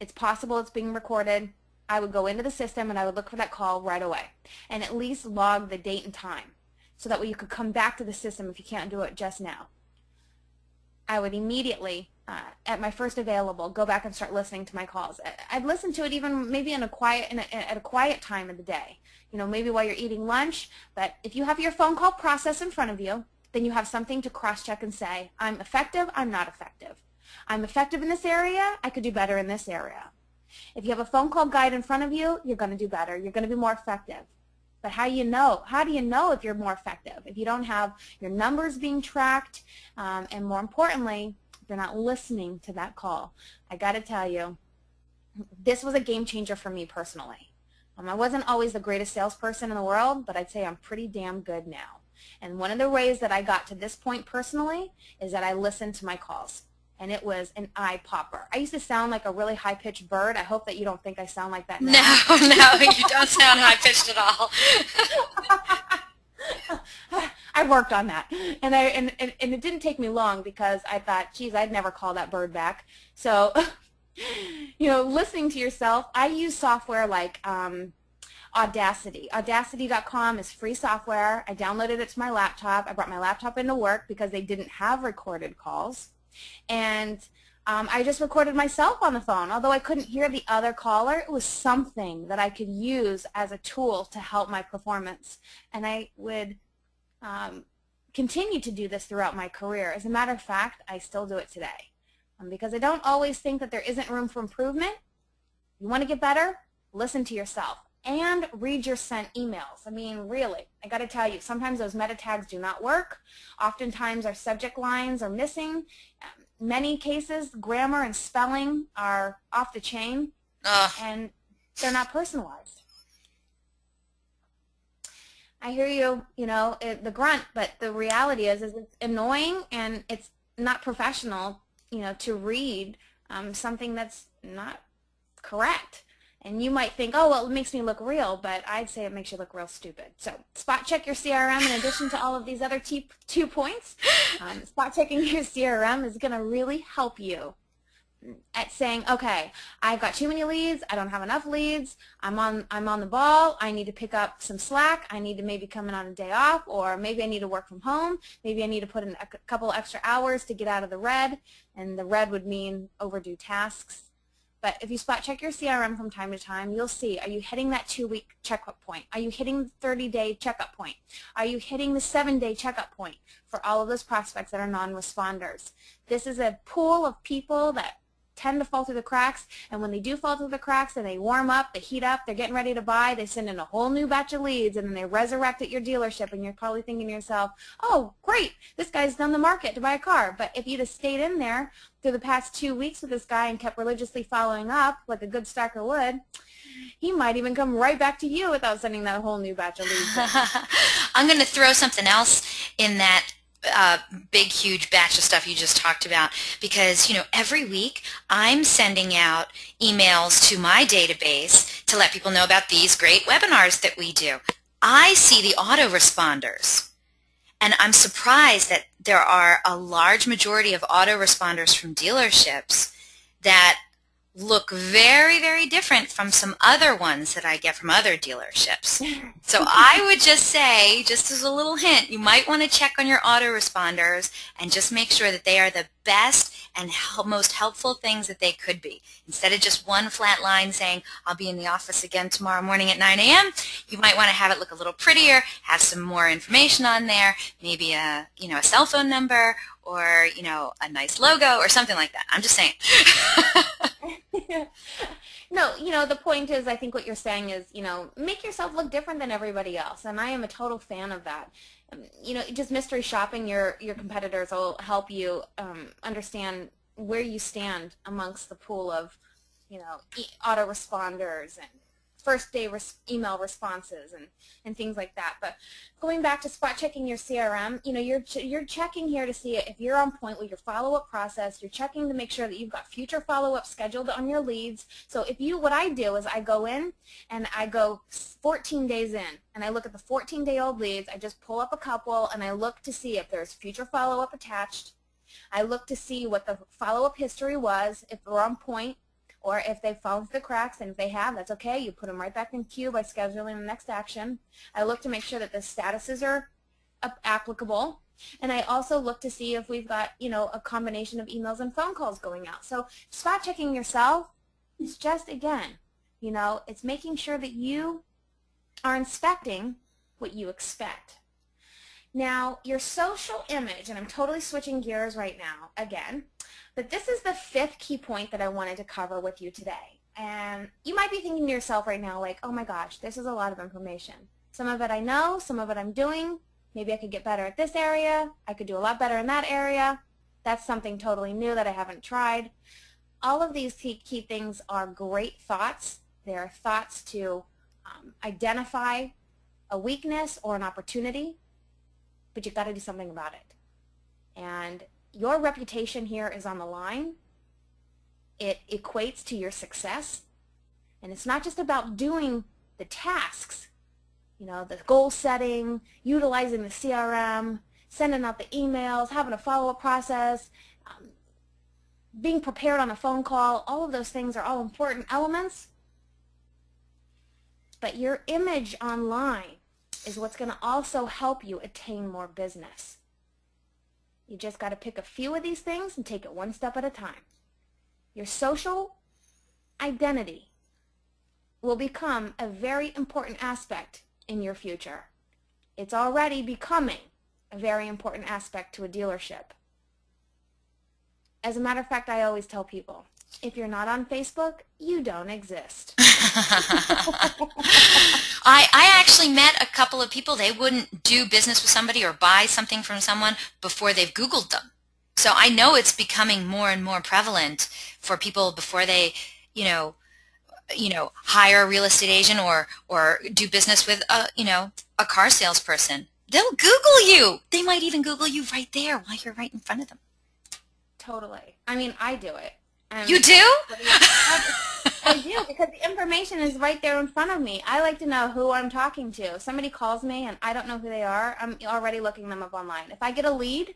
it's possible it's being recorded, I would go into the system and I would look for that call right away and at least log the date and time so that way you could come back to the system if you can't do it just now. I would immediately, at my first available, go back and start listening to my calls. I'd listen to it even maybe at a quiet time of the day. You know, maybe while you're eating lunch. But if you have your phone call process in front of you, then you have something to cross-check and say, I'm effective, I'm not effective. I'm effective in this area, I could do better in this area. If you have a phone call guide in front of you, you're going to do better. You're going to be more effective. But how do you know? How do you know if you're more effective? If you don't have your numbers being tracked, and more importantly, if you're not listening to that call. I got to tell you, this was a game changer for me personally. I wasn't always the greatest salesperson in the world, but I'd say I'm pretty damn good now. And one of the ways that I got to this point personally is that I listened to my calls. And it was an eye popper. I used to sound like a really high-pitched bird. I hope that you don't think I sound like that now. No, you don't sound high-pitched at all. I worked on that. And it didn't take me long because I thought, geez, I'd never call that bird back. So, you know, listening to yourself, I use software like Audacity. Audacity.com is free software. I downloaded it to my laptop. I brought my laptop into work because they didn't have recorded calls. And I just recorded myself on the phone. Although I couldn't hear the other caller, it was something that I could use as a tool to help my performance. And I would continue to do this throughout my career. As a matter of fact, I still do it today. Because I don't always think that there isn't room for improvement. You want to get better? Listen to yourself. And read your sent emails. I mean, really, I got to tell you, sometimes those meta tags do not work. Oftentimes our subject lines are missing. Many cases, grammar and spelling are off the chain, and they're not personalized. I hear you, you know, the grunt, but the reality is it's annoying and it's not professional, you know, to read something that's not correct. And you might think, oh, well, it makes me look real, but I'd say it makes you look real stupid. So spot check your CRM in addition to all of these other 2 points. Spot checking your CRM is going to really help you at saying, okay, I've got too many leads, I don't have enough leads, I'm on the ball, I need to pick up some slack, I need to maybe come in on a day off, or maybe I need to work from home, maybe I need to put in a couple extra hours to get out of the red, and the red would mean overdue tasks. But if you spot check your CRM from time to time, you'll see, are you hitting that 2-week checkup point? Are you hitting the 30-day checkup point? Are you hitting the 7-day checkup point for all of those prospects that are non-responders? This is a pool of people that tend to fall through the cracks, and when they do fall through the cracks and they warm up, they heat up, they're getting ready to buy, they send in a whole new batch of leads, and then they resurrect at your dealership, and you're probably thinking to yourself, oh, great, this guy's done the market to buy a car. But if you'd have stayed in there through the past 2 weeks with this guy and kept religiously following up like a good stalker would, he might even come right back to you without sending that whole new batch of leads. I'm going to throw something else in that big, huge batch of stuff you just talked about, because, you know, every week I'm sending out emails to my database to let people know about these great webinars that we do. I see the autoresponders, and I'm surprised that there are a large majority of autoresponders from dealerships that look very, very different from some other ones that I get from other dealerships. So I would just say, just as a little hint, you might want to check on your autoresponders and just make sure that they are the best and most helpful things that they could be. Instead of just one flat line saying, I'll be in the office again tomorrow morning at 9 a.m., you might want to have it look a little prettier, have some more information on there, maybe a cell phone number, or, you know, a nice logo or something like that. I'm just saying. No, you know, the point is, I think what you're saying is, you know, make yourself look different than everybody else, and I am a total fan of that. just mystery shopping your competitors will help you understand where you stand amongst the pool of, autoresponders and first day email responses and things like that. But going back to spot checking your CRM, you're checking here to see if you're on point with your follow-up process. You're checking to make sure that you've got future follow-up scheduled on your leads. So what I do is I go in and I go 14 days in and I look at the 14-day-old leads. I just pull up a couple and I look to see if there's future follow-up attached. I look to see what the follow-up history was, if we're on point, or if they've fallen through the cracks, and if they have, that's okay. You put them right back in queue by scheduling the next action. I look to make sure that the statuses are applicable, and I also look to see if we've got, a combination of emails and phone calls going out. So spot checking yourself is just, again, it's making sure that you are inspecting what you expect. Now, your social image, and I'm totally switching gears right now again, but this is the 5th key point that I wanted to cover with you today. And you might be thinking to yourself right now, like, oh my gosh, this is a lot of information. Some of it I know, some of it I'm doing. Maybe I could get better at this area. I could do a lot better in that area. That's something totally new that I haven't tried. All of these key things are great thoughts. They're thoughts to identify a weakness or an opportunity, but you've got to do something about it. And your reputation here is on the line. It equates to your success. And it's not just about doing the tasks, the goal setting, utilizing the CRM, sending out the emails, having a follow-up process, being prepared on a phone call. All of those things are all important elements. But your image online is what's going to also help you attain more business. You just got to pick a few of these things and take it one step at a time. Your social identity will become a very important aspect in your future. It's already becoming a very important aspect to a dealership. As a matter of fact, I always tell people, if you're not on Facebook, you don't exist. I actually met a couple of people. They wouldn't do business with somebody or buy something from someone before they've Googled them. So I know it's becoming more and more prevalent for people before they, hire a real estate agent or do business with a car salesperson. They'll Google you. They might even Google you right there while you're right in front of them. Totally. I mean, I do it. You do? I do, because the information is right there in front of me. I like to know who I'm talking to. If somebody calls me and I don't know who they are, I'm already looking them up online. If I get a lead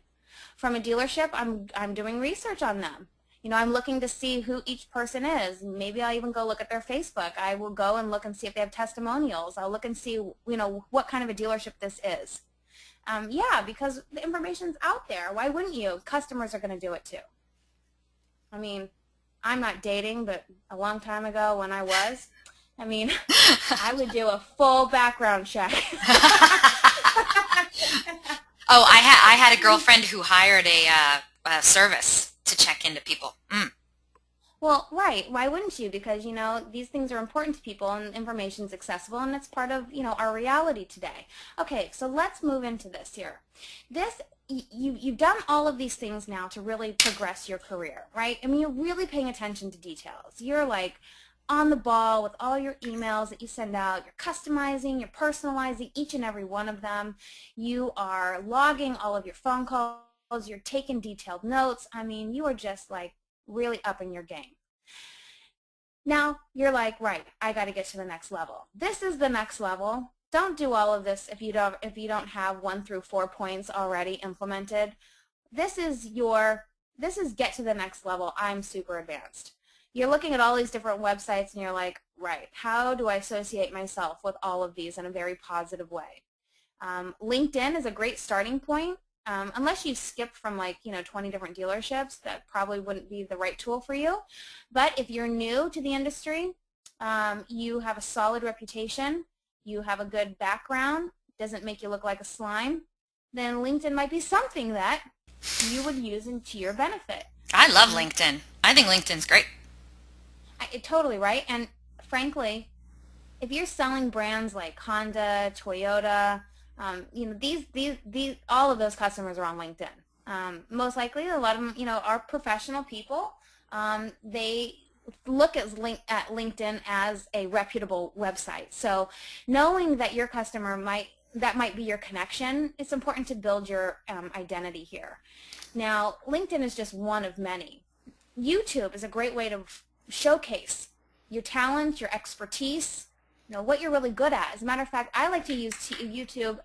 from a dealership, I'm doing research on them. I'm looking to see who each person is. Maybe I'll even go look at their Facebook. I will go and look and see if they have testimonials. I'll look and see, what kind of a dealership this is. Yeah, because the information's out there. Why wouldn't you? Customers are going to do it too. I mean, I'm not dating, but a long time ago when I was, I would do a full background check. Oh, I had a girlfriend who hired a service to check into people. Well, right. Why wouldn't you? Because, these things are important to people and information's accessible, and it's part of, our reality today. Okay, so let's move into this here. You've done all of these things now to really progress your career, right? You're really paying attention to details. You're like on the ball with all your emails that you send out. You're customizing, you're personalizing each and every one of them. You are logging all of your phone calls. You're taking detailed notes. You are just like really upping your game. Now you're like, right, I got to get to the next level. This is the next level. Don't do all of this if you don't have 1 through 4 points already implemented. This is get to the next level. I'm super advanced. You're looking at all these different websites and you're like, right, how do I associate myself with all of these in a very positive way? LinkedIn is a great starting point. Unless you've skipped from 20 different dealerships, that probably wouldn't be the right tool for you. But if you're new to the industry, you have a solid reputation, you have a good background, doesn't make you look like a slime, then LinkedIn might be something that you would use to your benefit. I love LinkedIn. I think LinkedIn's great. Totally, right? And frankly, if you're selling brands like Honda, Toyota, All of those customers are on LinkedIn. Most likely, a lot of them, are professional people. They look at LinkedIn as a reputable website. So knowing that your customer that might be your connection, it's important to build your identity here. Now, LinkedIn is just one of many. YouTube is a great way to showcase your talent, your expertise, what you're really good at. As a matter of fact, I like to use YouTube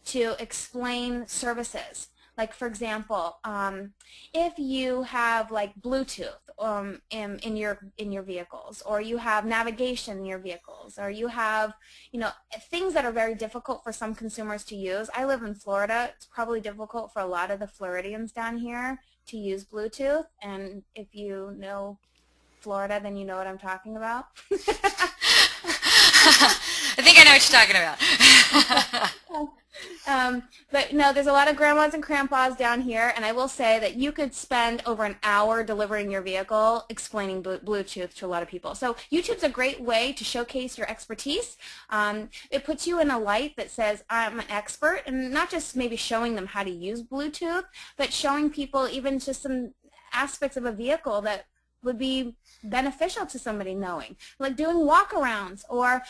to explain services. Like, for example, if you have like Bluetooth in your vehicles, or you have navigation in your vehicles, or you have things that are very difficult for some consumers to use. I live in Florida. It's probably difficult for a lot of the Floridians down here to use Bluetooth, and if you know Florida, then you know what I'm talking about. I think I know what you're talking about. But no, there's a lot of grandmas and grandpas down here, and I will say that you could spend over an hour delivering your vehicle explaining Bluetooth to a lot of people. So YouTube's a great way to showcase your expertise. It puts you in a light that says, I'm an expert, and not just maybe showing them how to use Bluetooth, but showing people even just some aspects of a vehicle that would be beneficial to somebody knowing, like doing walkarounds, or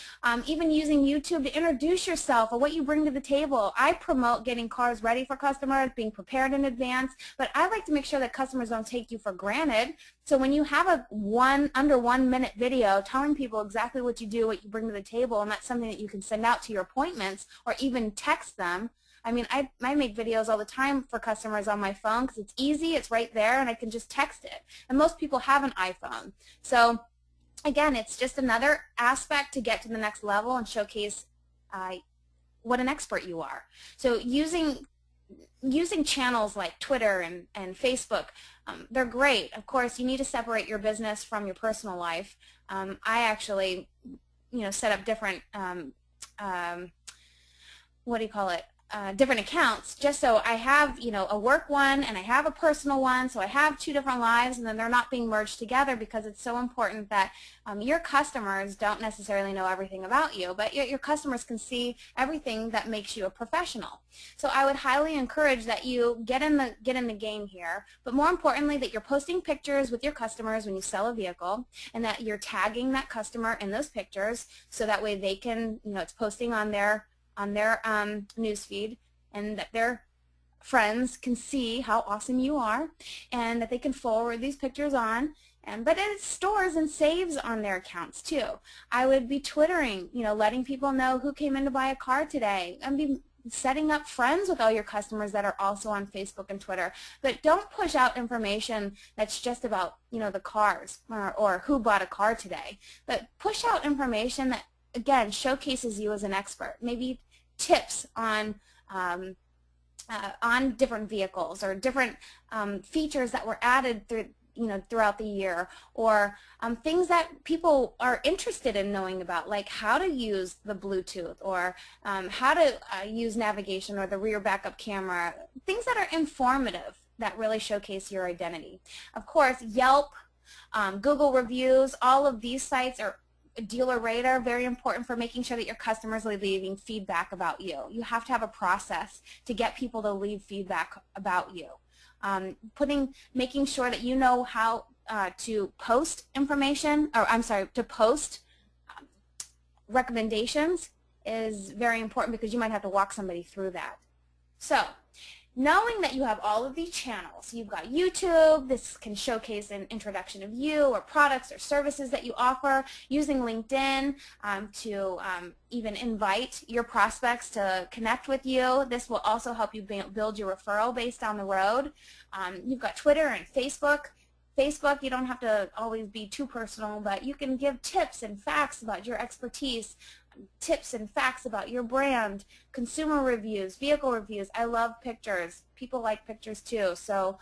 even using YouTube to introduce yourself or what you bring to the table. I promote getting cars ready for customers, being prepared in advance, but I like to make sure that customers don't take you for granted. So when you have a under 1 minute video telling people exactly what you do, what you bring to the table, and that's something that you can send out to your appointments or even text them. I mean, I make videos all the time for customers on my phone because it's easy, it's right there, and I can just text it. And most people have an iPhone. So again, it's just another aspect to get to the next level and showcase what an expert you are. So using channels like Twitter and Facebook, they're great. Of course, you need to separate your business from your personal life. I actually, set up different, what do you call it? Different accounts, just so I have a work one and I have a personal one, so I have two different lives, and then they're not being merged together, because it's so important that your customers don't necessarily know everything about you, but your customers can see everything that makes you a professional. So I would highly encourage that you get in the game here, but more importantly that you're posting picters with your customers when you sell a vehicle, and that you're tagging that customer in those pictures, so that way they can, it's posting on their newsfeed, and that their friends can see how awesome you are, and that they can forward these pictures on. But it stores and saves on their accounts too. I would be Twittering, letting people know who came in to buy a car today, and be setting up friends with all your customers that are also on Facebook and Twitter. But don't push out information that's just about the cars or who bought a car today. But push out information that, again, showcases you as an expert. Maybe tips on different vehicles, or different features that were added throughout the year, or things that people are interested in knowing about, like how to use the Bluetooth, or how to use navigation or the rear backup camera. Things that are informative that really showcase your identity. Of course, Yelp, Google reviews, all of these sites are Dealer Radar, very important for making sure that your customers are leaving feedback about you. You have to have a process to get people to leave feedback about you. Making sure that you know how to post information, or to post recommendations is very important, because you might have to walk somebody through that. So, knowing that you have all of these channels, you've got YouTube, this can showcase an introduction of you or products or services that you offer, using LinkedIn to even invite your prospects to connect with you. This will also help you build your referral base down the road. You've got Twitter and Facebook. Facebook, you don't have to always be too personal, but you can give tips and facts about your expertise, tips and facts about your brand, consumer reviews, vehicle reviews. I love pictures. People like pictures too. So,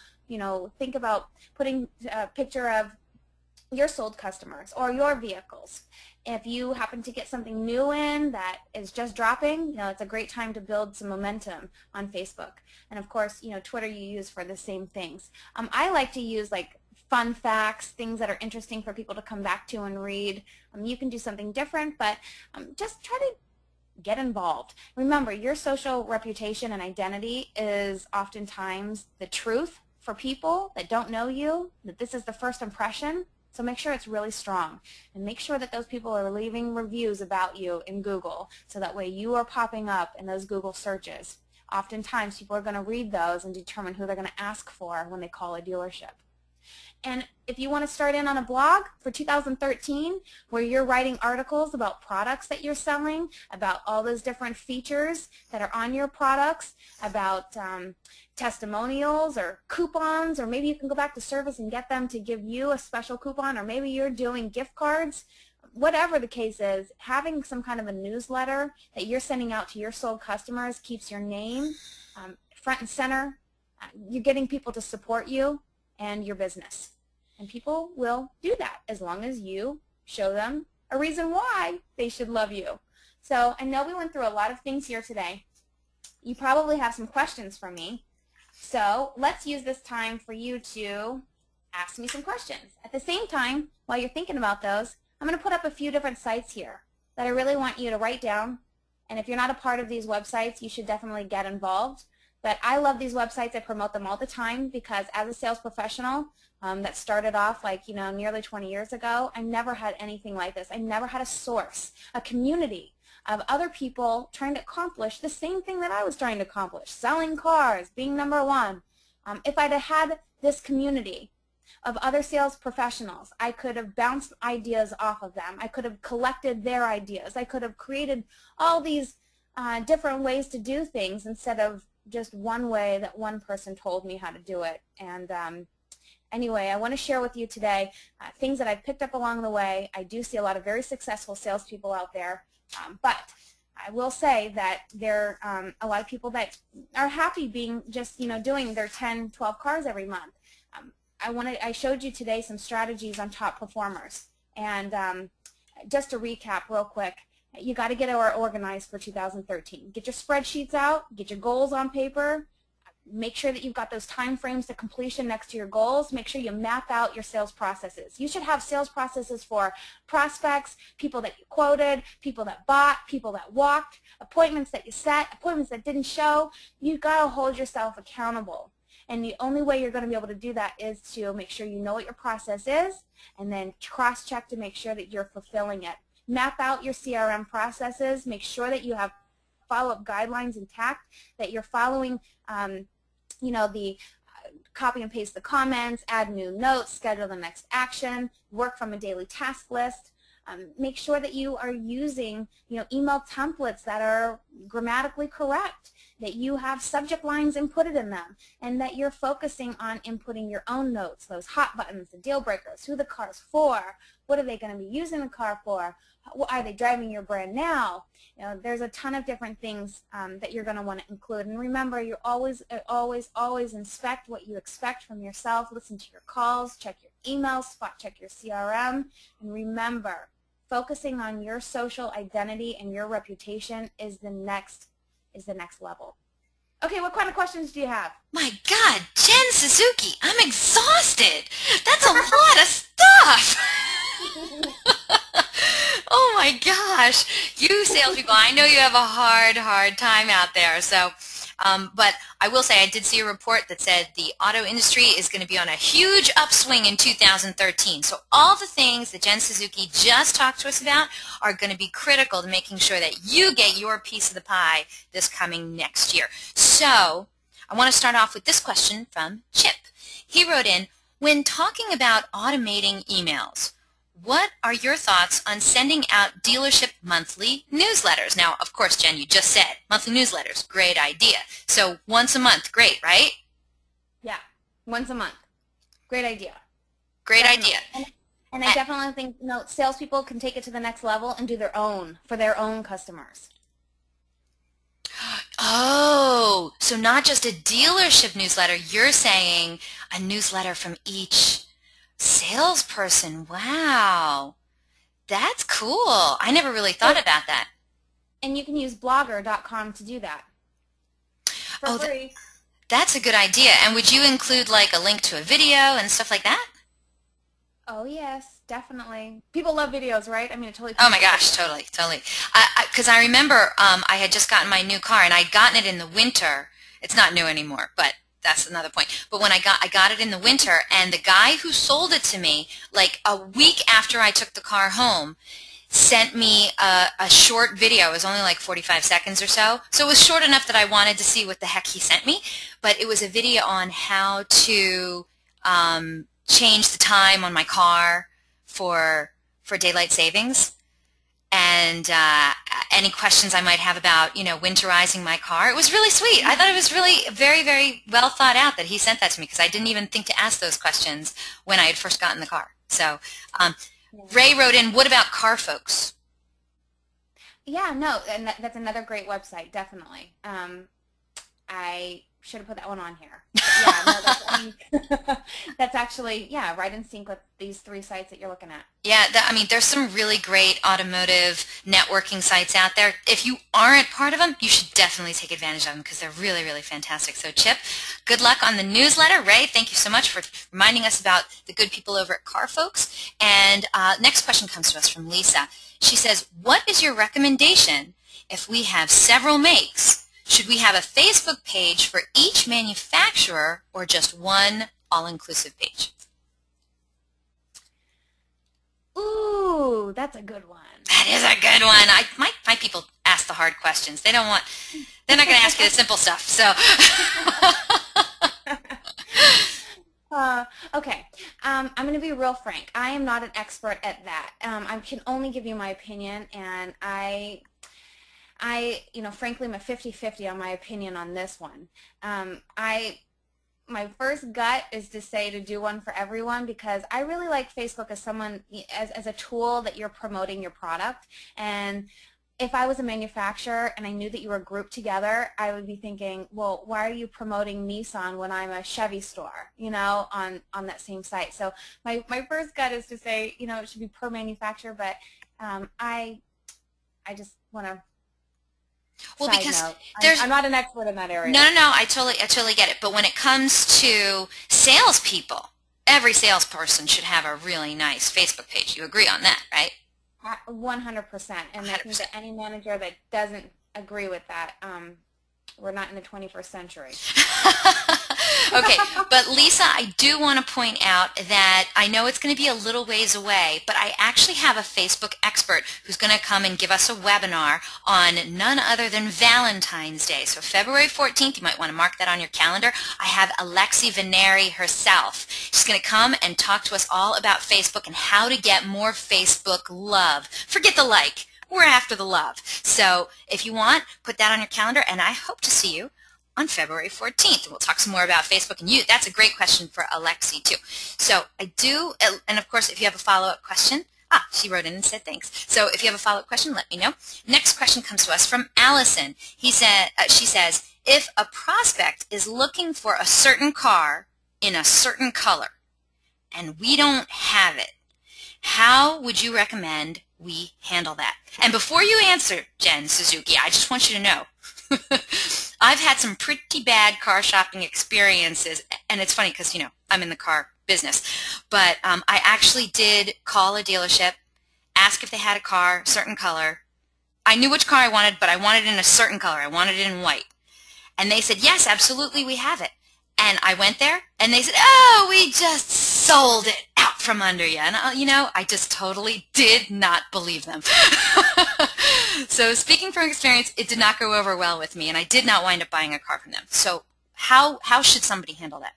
think about putting a picture of your sold customers or your vehicles. If you happen to get something new in that is just dropping, it's a great time to build some momentum on Facebook. And of course, Twitter you use for the same things. I like to use like fun facts, things that are interesting for people to come back to and read. You can do something different, but just try to get involved. Remember, your social reputation and identity is oftentimes the truth for people that don't know you, that this is the first impression. So make sure it's really strong, and make sure that those people are leaving reviews about you in Google, so that way you are popping up in those Google searches. Oftentimes people are going to read those and determine who they're going to ask for when they call a dealership. And if you want to start in on a blog for 2013 where you're writing articles about products that you're selling, about all those different features that are on your products, about testimonials or coupons, or maybe you can go back to service and get them to give you a special coupon, or maybe you're doing gift cards. Whatever the case is, having some kind of a newsletter that you're sending out to your sold customers keeps your name front and center. You're getting people to support you and your business. And people will do that as long as you show them a reason why they should love you. So I know we went through a lot of things here today. You probably have some questions for me. So let's use this time for you to ask me some questions. At the same time, while you're thinking about those, I'm going to put up a few different sites here that I really want you to write down. And if you're not a part of these websites, you should definitely get involved. But I love these websites. I promote them all the time because as a sales professional that started off like, nearly 20 years ago, I never had anything like this. I never had a source, a community of other people trying to accomplish the same thing that I was trying to accomplish, selling cars, being number one. If I'd have had this community of other sales professionals, I could have bounced ideas off of them. I could have collected their ideas. I could have created all these different ways to do things instead of just one way that one person told me how to do it. And anyway, I want to share with you today things that I've picked up along the way. I do see a lot of very successful salespeople out there, but I will say that there are a lot of people that are happy being just doing their 10, 12 cars every month. I showed you today some strategies on top performers, and just to recap real quick, you got to get organized for 2013. Get your spreadsheets out, get your goals on paper, make sure that you've got those time frames to completion next to your goals. Make sure you map out your sales processes. You should have sales processes for prospects, people that you quoted, people that bought, people that walked, appointments that you set, appointments that didn't show. You've got to hold yourself accountable. And the only way you're going to be able to do that is to make sure you know what your process is, and then cross-check to make sure that you're fulfilling it. Map out your CRM processes. Make sure that you have follow-up guidelines intact, that you're following, the copy and paste the comments, add new notes, schedule the next action, work from a daily task list. Make sure that you are using, email templates that are grammatically correct, that you have subject lines inputted in them, and that you're focusing on inputting your own notes, those hot buttons, the deal breakers, who the car's for, what are they going to be using the car for, are they driving your brand now? There's a ton of different things that you're going to want to include. And remember, you always inspect what you expect from yourself. Listen to your calls, check your emails, spot check your CRM, and remember, focusing on your social identity and your reputation is the next level. Okay, what kind of questions do you have? My God, Jen Suzuki, I'm exhausted. That's a lot of stuff. Oh my gosh, you salespeople, I know you have a hard time out there. So, but I will say I did see a report that said the auto industry is going to be on a huge upswing in 2013. So all the things that Jen Suzuki just talked to us about are going to be critical to making sure that you get your piece of the pie this coming next year. So I want to start off with this question from Chip. He wrote in, when talking about automating emails, what are your thoughts on sending out dealership monthly newsletters? Now, of course, Jen, you just said monthly newsletters, great idea. So once a month, great, right? Yeah, once a month. Great idea. Great Definitely. idea. And I definitely think salespeople can take it to the next level and do their own for their own customers. Oh, so not just a dealership newsletter, you're saying a newsletter from each salesperson. Wow, that's cool. I never really thought about that. And you can use blogger.com to do that for free. That's a good idea. And would you include like a link to a video and stuff like that? Oh yes, definitely. People love videos, right? I mean, it totally. Oh my gosh, totally, totally. Because I remember I had just gotten my new car, and I'd gotten it in the winter. It's not new anymore, but that's another point. But when I got it in the winter, and the guy who sold it to me, like a week after I took the car home, sent me a short video. It was only like 45 seconds or so. So it was short enough that I wanted to see what the heck he sent me. But it was a video on how to change the time on my car for daylight savings, and any questions I might have about, winterizing my car. It was really sweet. I thought it was really very, very well thought out that he sent that to me, because I didn't even think to ask those questions when I had first gotten the car. So Ray wrote in, what about car folks? Yeah, no, and that's another great website, definitely. I should have put that one on here. But yeah, no, that's actually, yeah, right in sync with these 3 sites that you're looking at. Yeah, I mean, there's some really great automotive networking sites out there. If you aren't part of them, you should definitely take advantage of them, because they're really, really fantastic. So, Chip, good luck on the newsletter. Ray, thank you so much for reminding us about the good people over at Car Folks. And next question comes to us from Lisa. She says, what is your recommendation if we have several makes? Should we have a Facebook page for each manufacturer, or just one all-inclusive page? Ooh, that's a good one. That is a good one. My people ask the hard questions. They're not going to ask you the simple stuff. So. Okay, I'm going to be real frank. I am not an expert at that. I can only give you my opinion, and I frankly, I'm a 50-50 on my opinion on this one. My first gut is to say to do one for everyone, because I really like Facebook as a tool that you're promoting your product. And if I was a manufacturer and I knew that you were grouped together, I would be thinking, well, why are you promoting Nissan when I'm a Chevy store, on that same site? So my first gut is to say, it should be per manufacturer, but I just want to. Well, because I'm not an expert in that area. No, I totally get it. But when it comes to salespeople, every salesperson should have a really nice Facebook page. You agree on that, right? 100%. And 100%. I think that any manager that doesn't agree with that, we're not in the 21st century. Okay, but Lisa, I do want to point out that I know it's going to be a little ways away, but I actually have a Facebook expert who's going to come and give us a webinar on none other than Valentine's Day. So February 14th, you might want to mark that on your calendar. I have Alexi Veneri herself. She's going to come and talk to us all about Facebook and how to get more Facebook love. Forget the like. We're after the love. So if you want, put that on your calendar, and I hope to see you on February 14th. We'll talk some more about Facebook and you. That's a great question for Alexi, too. So I do, and of course, if you have a follow-up question, she wrote in and said thanks. So if you have a follow-up question, let me know. Next question comes to us from Allison. She says, if a prospect is looking for a certain car in a certain color and we don't have it, how would you recommend we handle that? And before you answer, Jen Suzuki, I just want you to know, I've had some pretty bad car shopping experiences, and it's funny because, I'm in the car business, but I actually did call a dealership, ask if they had a car, certain color. I knew which car I wanted, but I wanted it in a certain color. I wanted it in white. And they said, yes, absolutely, we have it. And I went there, and they said, oh, we just sold it out from under you. And, I just totally did not believe them. So speaking from experience, it did not go over well with me, and I did not wind up buying a car from them. So how should somebody handle that?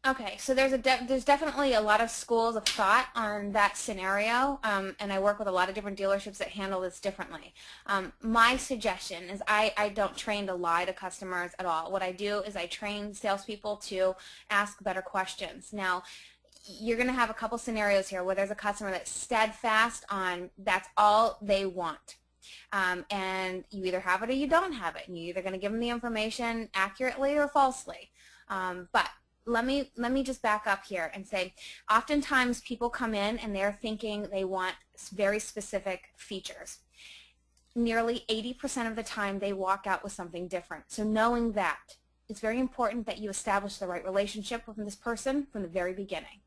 Okay, so there's definitely a lot of schools of thought on that scenario, and I work with a lot of different dealerships that handle this differently. My suggestion is I don't train to lie to customers at all. What I do is I train salespeople to ask better questions. Now, you're going to have a couple scenarios here where there's a customer that's steadfast on that's all they want. And you either have it or you don't have it, and you're either going to give them the information accurately or falsely. But let me just back up here and say, oftentimes people come in and they're thinking they want very specific features. Nearly 80% of the time they walk out with something different. So knowing that, it's very important that you establish the right relationship with this person from the very beginning.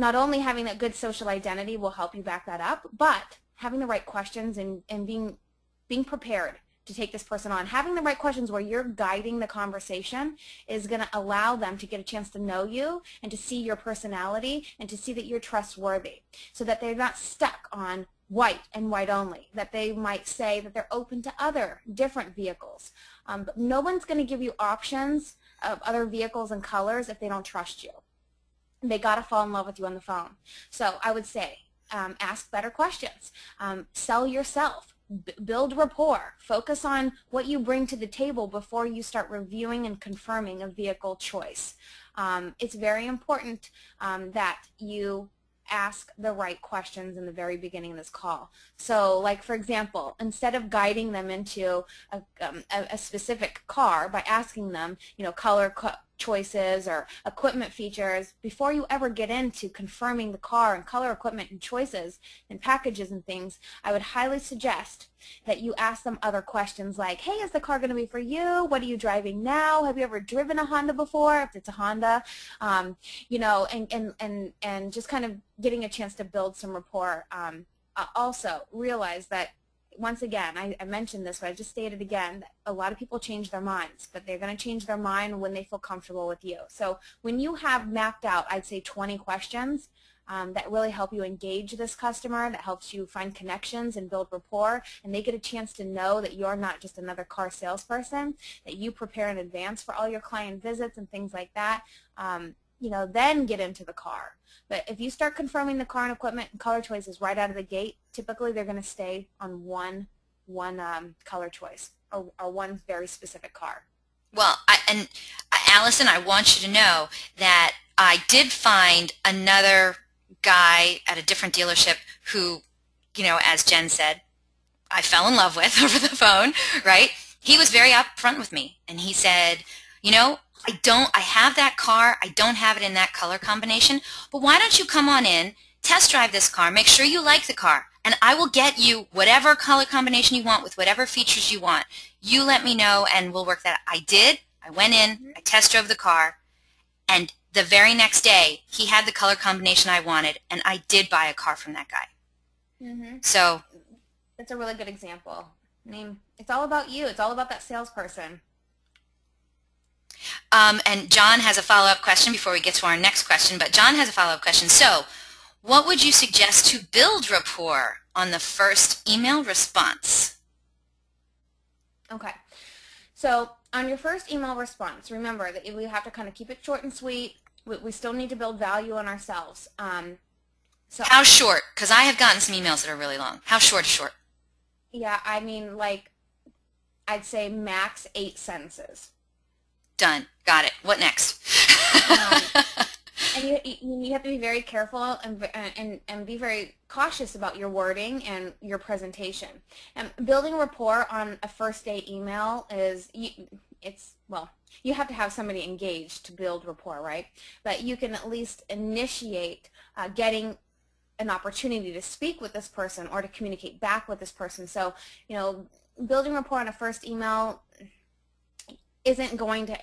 not only having that good social identity will help you back that up, but having the right questions and being prepared to take this person on. Having the right questions where you're guiding the conversation is going to allow them to get a chance to know you and to see your personality and to see that you're trustworthy, so that they're not stuck on white and white only, that they might say that they're open to other different vehicles. But no one's going to give you options of other vehicles and colors if they don't trust you. They got to fall in love with you on the phone. So I would say ask better questions. Sell yourself. Build rapport. Focus on what you bring to the table before you start reviewing and confirming a vehicle choice. It's very important that you ask the right questions in the very beginning of this call. So, like for example, instead of guiding them into a specific car by asking them, color choices or equipment features, before you ever get into confirming the car and color, equipment, and choices and packages and things, I would highly suggest that you ask them other questions like, hey, is the car going to be for you? What are you driving now? Have you ever driven a Honda before? If it's a Honda, and just kind of getting a chance to build some rapport. Also, realize that, once again, I mentioned this, but I just stated again, that a lot of people change their minds, but they're going to change their mind when they feel comfortable with you. So when you have mapped out, I'd say 20 questions that really help you engage this customer, that helps you find connections and build rapport, and they get a chance to know that you're not just another car salesperson, that you prepare in advance for all your client visits and things like that, then get into the car. But if you start confirming the car and equipment and color choices right out of the gate, typically they're going to stay on one color choice or one very specific car. Well, Allison, I want you to know that I did find another guy at a different dealership who, as Jen said, I fell in love with over the phone, right? He was very upfront with me, and he said, I have that car, I don't have it in that color combination, but why don't you come on in, test drive this car, make sure you like the car, and I will get you whatever color combination you want with whatever features you want. You let me know and we'll work that out. I did. I went in, I test drove the car, and the very next day he had the color combination I wanted, and I did buy a car from that guy. So that's a really good example. I mean, it's all about you. It's all about that salesperson. And John has a follow-up question before we get to our next question, but John has a follow-up question. So what would you suggest to build rapport on the first email response? Okay. So on your first email response, remember that we have to kind of keep it short and sweet. We still need to build value on ourselves. So how short? Because I have gotten some emails that are really long. How short is short? Yeah, I mean, like, I'd say max 8 sentences. Done. Got it. What next? And you have to be very careful and be very cautious about your wording and your presentation. And building rapport on a first day email you have to have somebody engaged to build rapport, right? But you can at least initiate getting an opportunity to speak with this person or to communicate back with this person. So, building rapport on a first email isn't going to,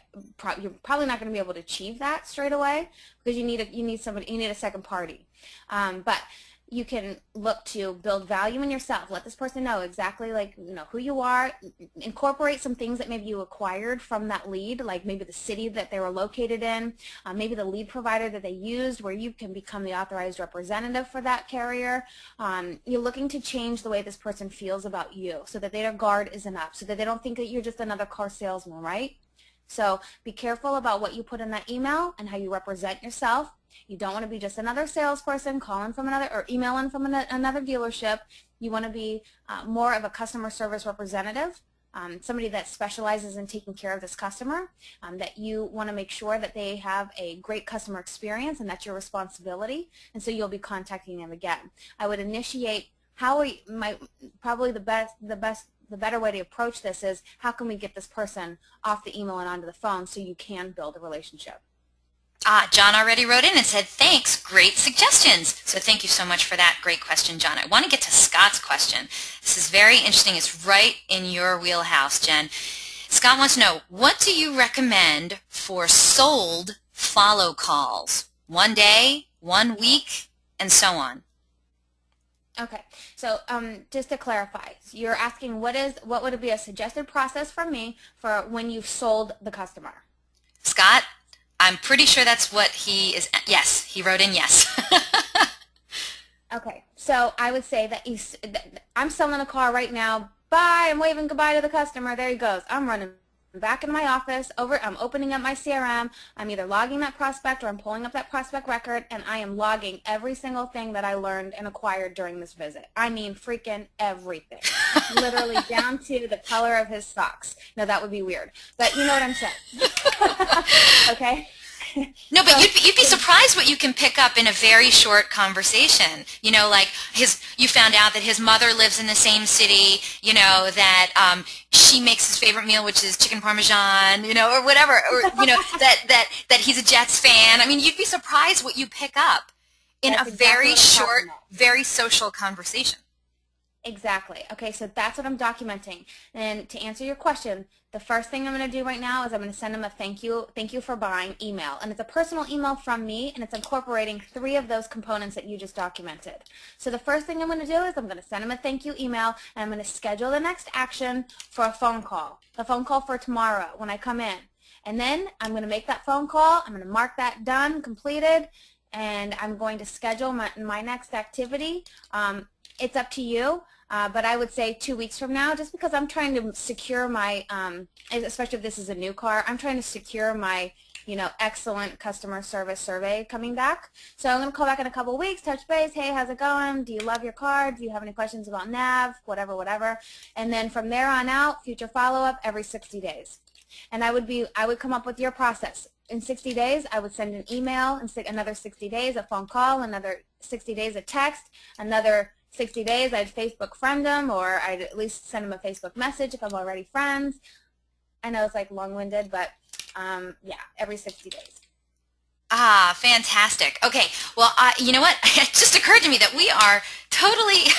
you're probably not going to be able to achieve that straight away because you need a second party. But you can look to build value in yourself. Let this person know exactly who you are. Incorporate some things that maybe you acquired from that lead, like maybe the city that they were located in, maybe the lead provider that they used, where you can become the authorized representative for that carrier. You're looking to change the way this person feels about you so that their guard isn't up, so that they don't think that you're just another car salesman, right? So be careful about what you put in that email and how you represent yourself. You don't want to be just another salesperson calling from another or emailing from another dealership. You want to be more of a customer service representative, somebody that specializes in taking care of this customer, that you want to make sure that they have a great customer experience, and that's your responsibility, and so you'll be contacting them again. I would initiate probably the better way to approach this is, how can we get this person off the email and onto the phone so you can build a relationship? John already wrote in and said, thanks, great suggestions. So thank you so much for that great question, John. I want to get to Scott's question. This is very interesting. It's right in your wheelhouse, Jen. Scott wants to know, what do you recommend for sold follow calls? 1 day, 1 week, and so on. Okay, so just to clarify, you're asking what would it be a suggested process from me for when you've sold the customer? Scott, I'm pretty sure that's what he is. Yes, he wrote in yes. Okay, so I would say that I'm selling a car right now. Bye, I'm waving goodbye to the customer. There he goes. I'm running back in my office, I'm opening up my CRM, I'm either logging that prospect or I'm pulling up that prospect record, and I am logging every single thing that I learned and acquired during this visit. I mean freaking everything. Literally down to the color of his socks. No, that would be weird. But you know what I'm saying. Okay? No, but you'd be surprised what you can pick up in a very short conversation. You know, like you found out that his mother lives in the same city, you know, that she makes his favorite meal, which is chicken parmesan, you know, or whatever, or, you know, that he's a Jets fan. I mean, you'd be surprised what you pick up in a very short, very social conversation. Exactly. Okay, so that's what I'm documenting. And to answer your question, the first thing I'm going to do right now is I'm going to send him a thank you for buying email. And it's a personal email from me, and it's incorporating 3 of those components that you just documented. So the first thing I'm going to do is I'm going to send him a thank you email, and I'm going to schedule the next action for a phone call for tomorrow when I come in. And then I'm going to make that phone call. I'm going to mark that done, completed, and I'm going to schedule my next activity. It's up to you, but I would say 2 weeks from now, just because I'm trying to secure my, especially if this is a new car, I'm trying to secure my, you know, excellent customer service survey coming back. So I'm going to call back in a couple of weeks, touch base, hey, how's it going? Do you love your car? Do you have any questions about nav? Whatever, whatever. And then from there on out, future follow-up every 60 days. And I would come up with your process. In 60 days, I would send an email, and another 60 days a phone call, another 60 days a text, another 60 days I'd Facebook friend him, or I'd at least send him a Facebook message if I'm already friends. I know it's like long-winded, but yeah, every 60 days. Ah, fantastic. Okay, well, you know what? It just occurred to me that we are totally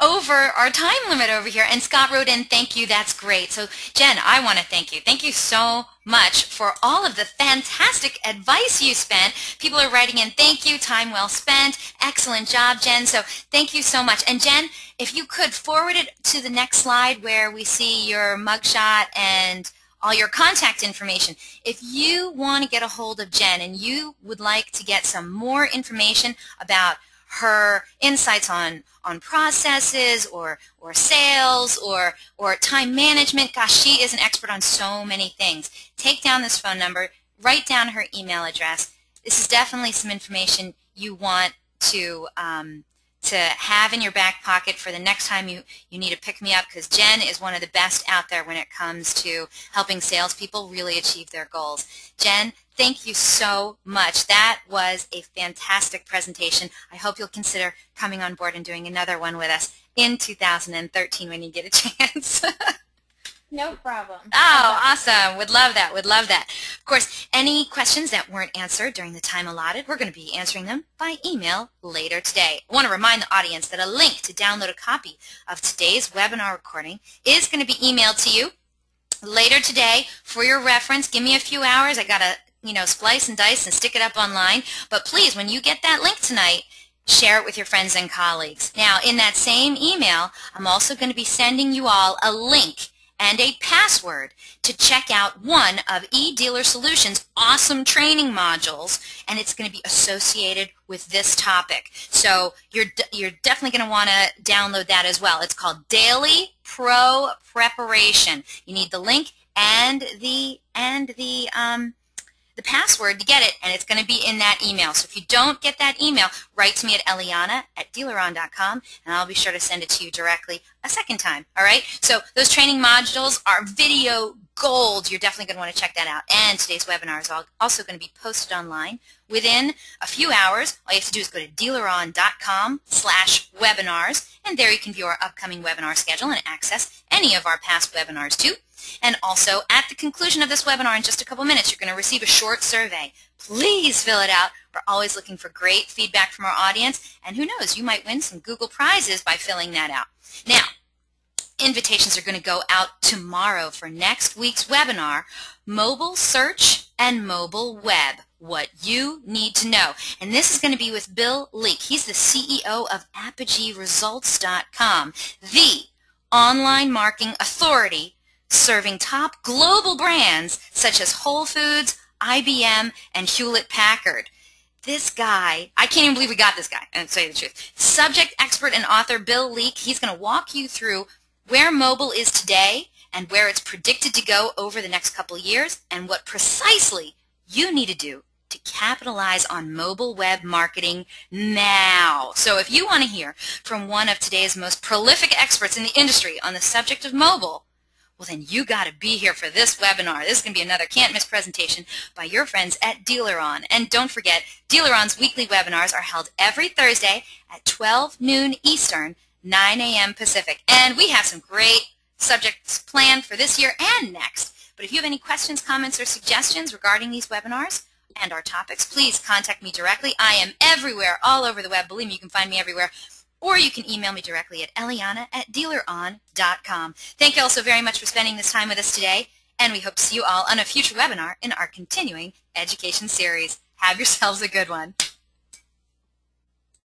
over our time limit over here, and Scott wrote in, thank you, that's great. So, Jen, I want to thank you. Thank you so much for all of the fantastic advice you spent. People are writing in, thank you, time well spent, excellent job, Jen. So, thank you so much. And, Jen, if you could forward it to the next slide where we see your mugshot and all your contact information. If you want to get a hold of Jen and you would like to get some more information about her insights on processes or sales or time management, gosh, she is an expert on so many things. Take down this phone number, write down her email address. This is definitely some information you want to have in your back pocket for the next time you need to pick me up, because Jen is one of the best out there when it comes to helping salespeople really achieve their goals. Jen, thank you so much. That was a fantastic presentation. I hope you'll consider coming on board and doing another one with us in 2013 when you get a chance. No problem. Oh, awesome. Would love that. Would love that. Of course, any questions that weren't answered during the time allotted, we're going to be answering them by email later today. I want to remind the audience that a link to download a copy of today's webinar recording is going to be emailed to you later today for your reference. Give me a few hours. I got to, splice and dice and stick it up online. But please, when you get that link tonight, share it with your friends and colleagues. Now, in that same email, I'm also going to be sending you all a link and a password to check out one of eDealer Solutions' awesome training modules, and it's going to be associated with this topic. So you're definitely going to want to download that as well. It's called Daily Pro Preparation. You need the link and the password to get it, and it's going to be in that email. So if you don't get that email, write to me at eliana@dealerun.com, and I'll be sure to send it to you directly a second time. All right? So those training modules are video gold. You're definitely going to want to check that out. And today's webinar is also going to be posted online within a few hours. All you have to do is go to dealerun.com/webinars, and there you can view our upcoming webinar schedule and access any of our past webinars too. And also, at the conclusion of this webinar in just a couple minutes, you're going to receive a short survey. Please fill it out. We're always looking for great feedback from our audience, and who knows, you might win some Google Prizes by filling that out. Now, invitations are going to go out tomorrow for next week's webinar, Mobile Search and Mobile Web. what you need to know. And this is going to be with Bill Leak. He's the CEO of ApogeeResults.com, the online marketing authority serving top global brands such as Whole Foods, IBM, and Hewlett-Packard. This guy, I can't even believe we got this guy, and to tell you the truth. Subject expert and author Bill Leak, he's going to walk you through where mobile is today and where it's predicted to go over the next couple of years and what precisely you need to do to capitalize on mobile web marketing now. So if you want to hear from one of today's most prolific experts in the industry on the subject of mobile, well, then you got to be here for this webinar. This is going to be another can't-miss presentation by your friends at DEALERUN. And don't forget, DEALERUN's weekly webinars are held every Thursday at 12 noon Eastern, 9 a.m. Pacific. And we have some great subjects planned for this year and next. But if you have any questions, comments, or suggestions regarding these webinars and our topics, please contact me directly. I am everywhere, all over the web. Believe me, you can find me everywhere. Or you can email me directly at eliana@dealerun.com. Thank you all so very much for spending this time with us today, and we hope to see you all on a future webinar in our continuing education series. Have yourselves a good one.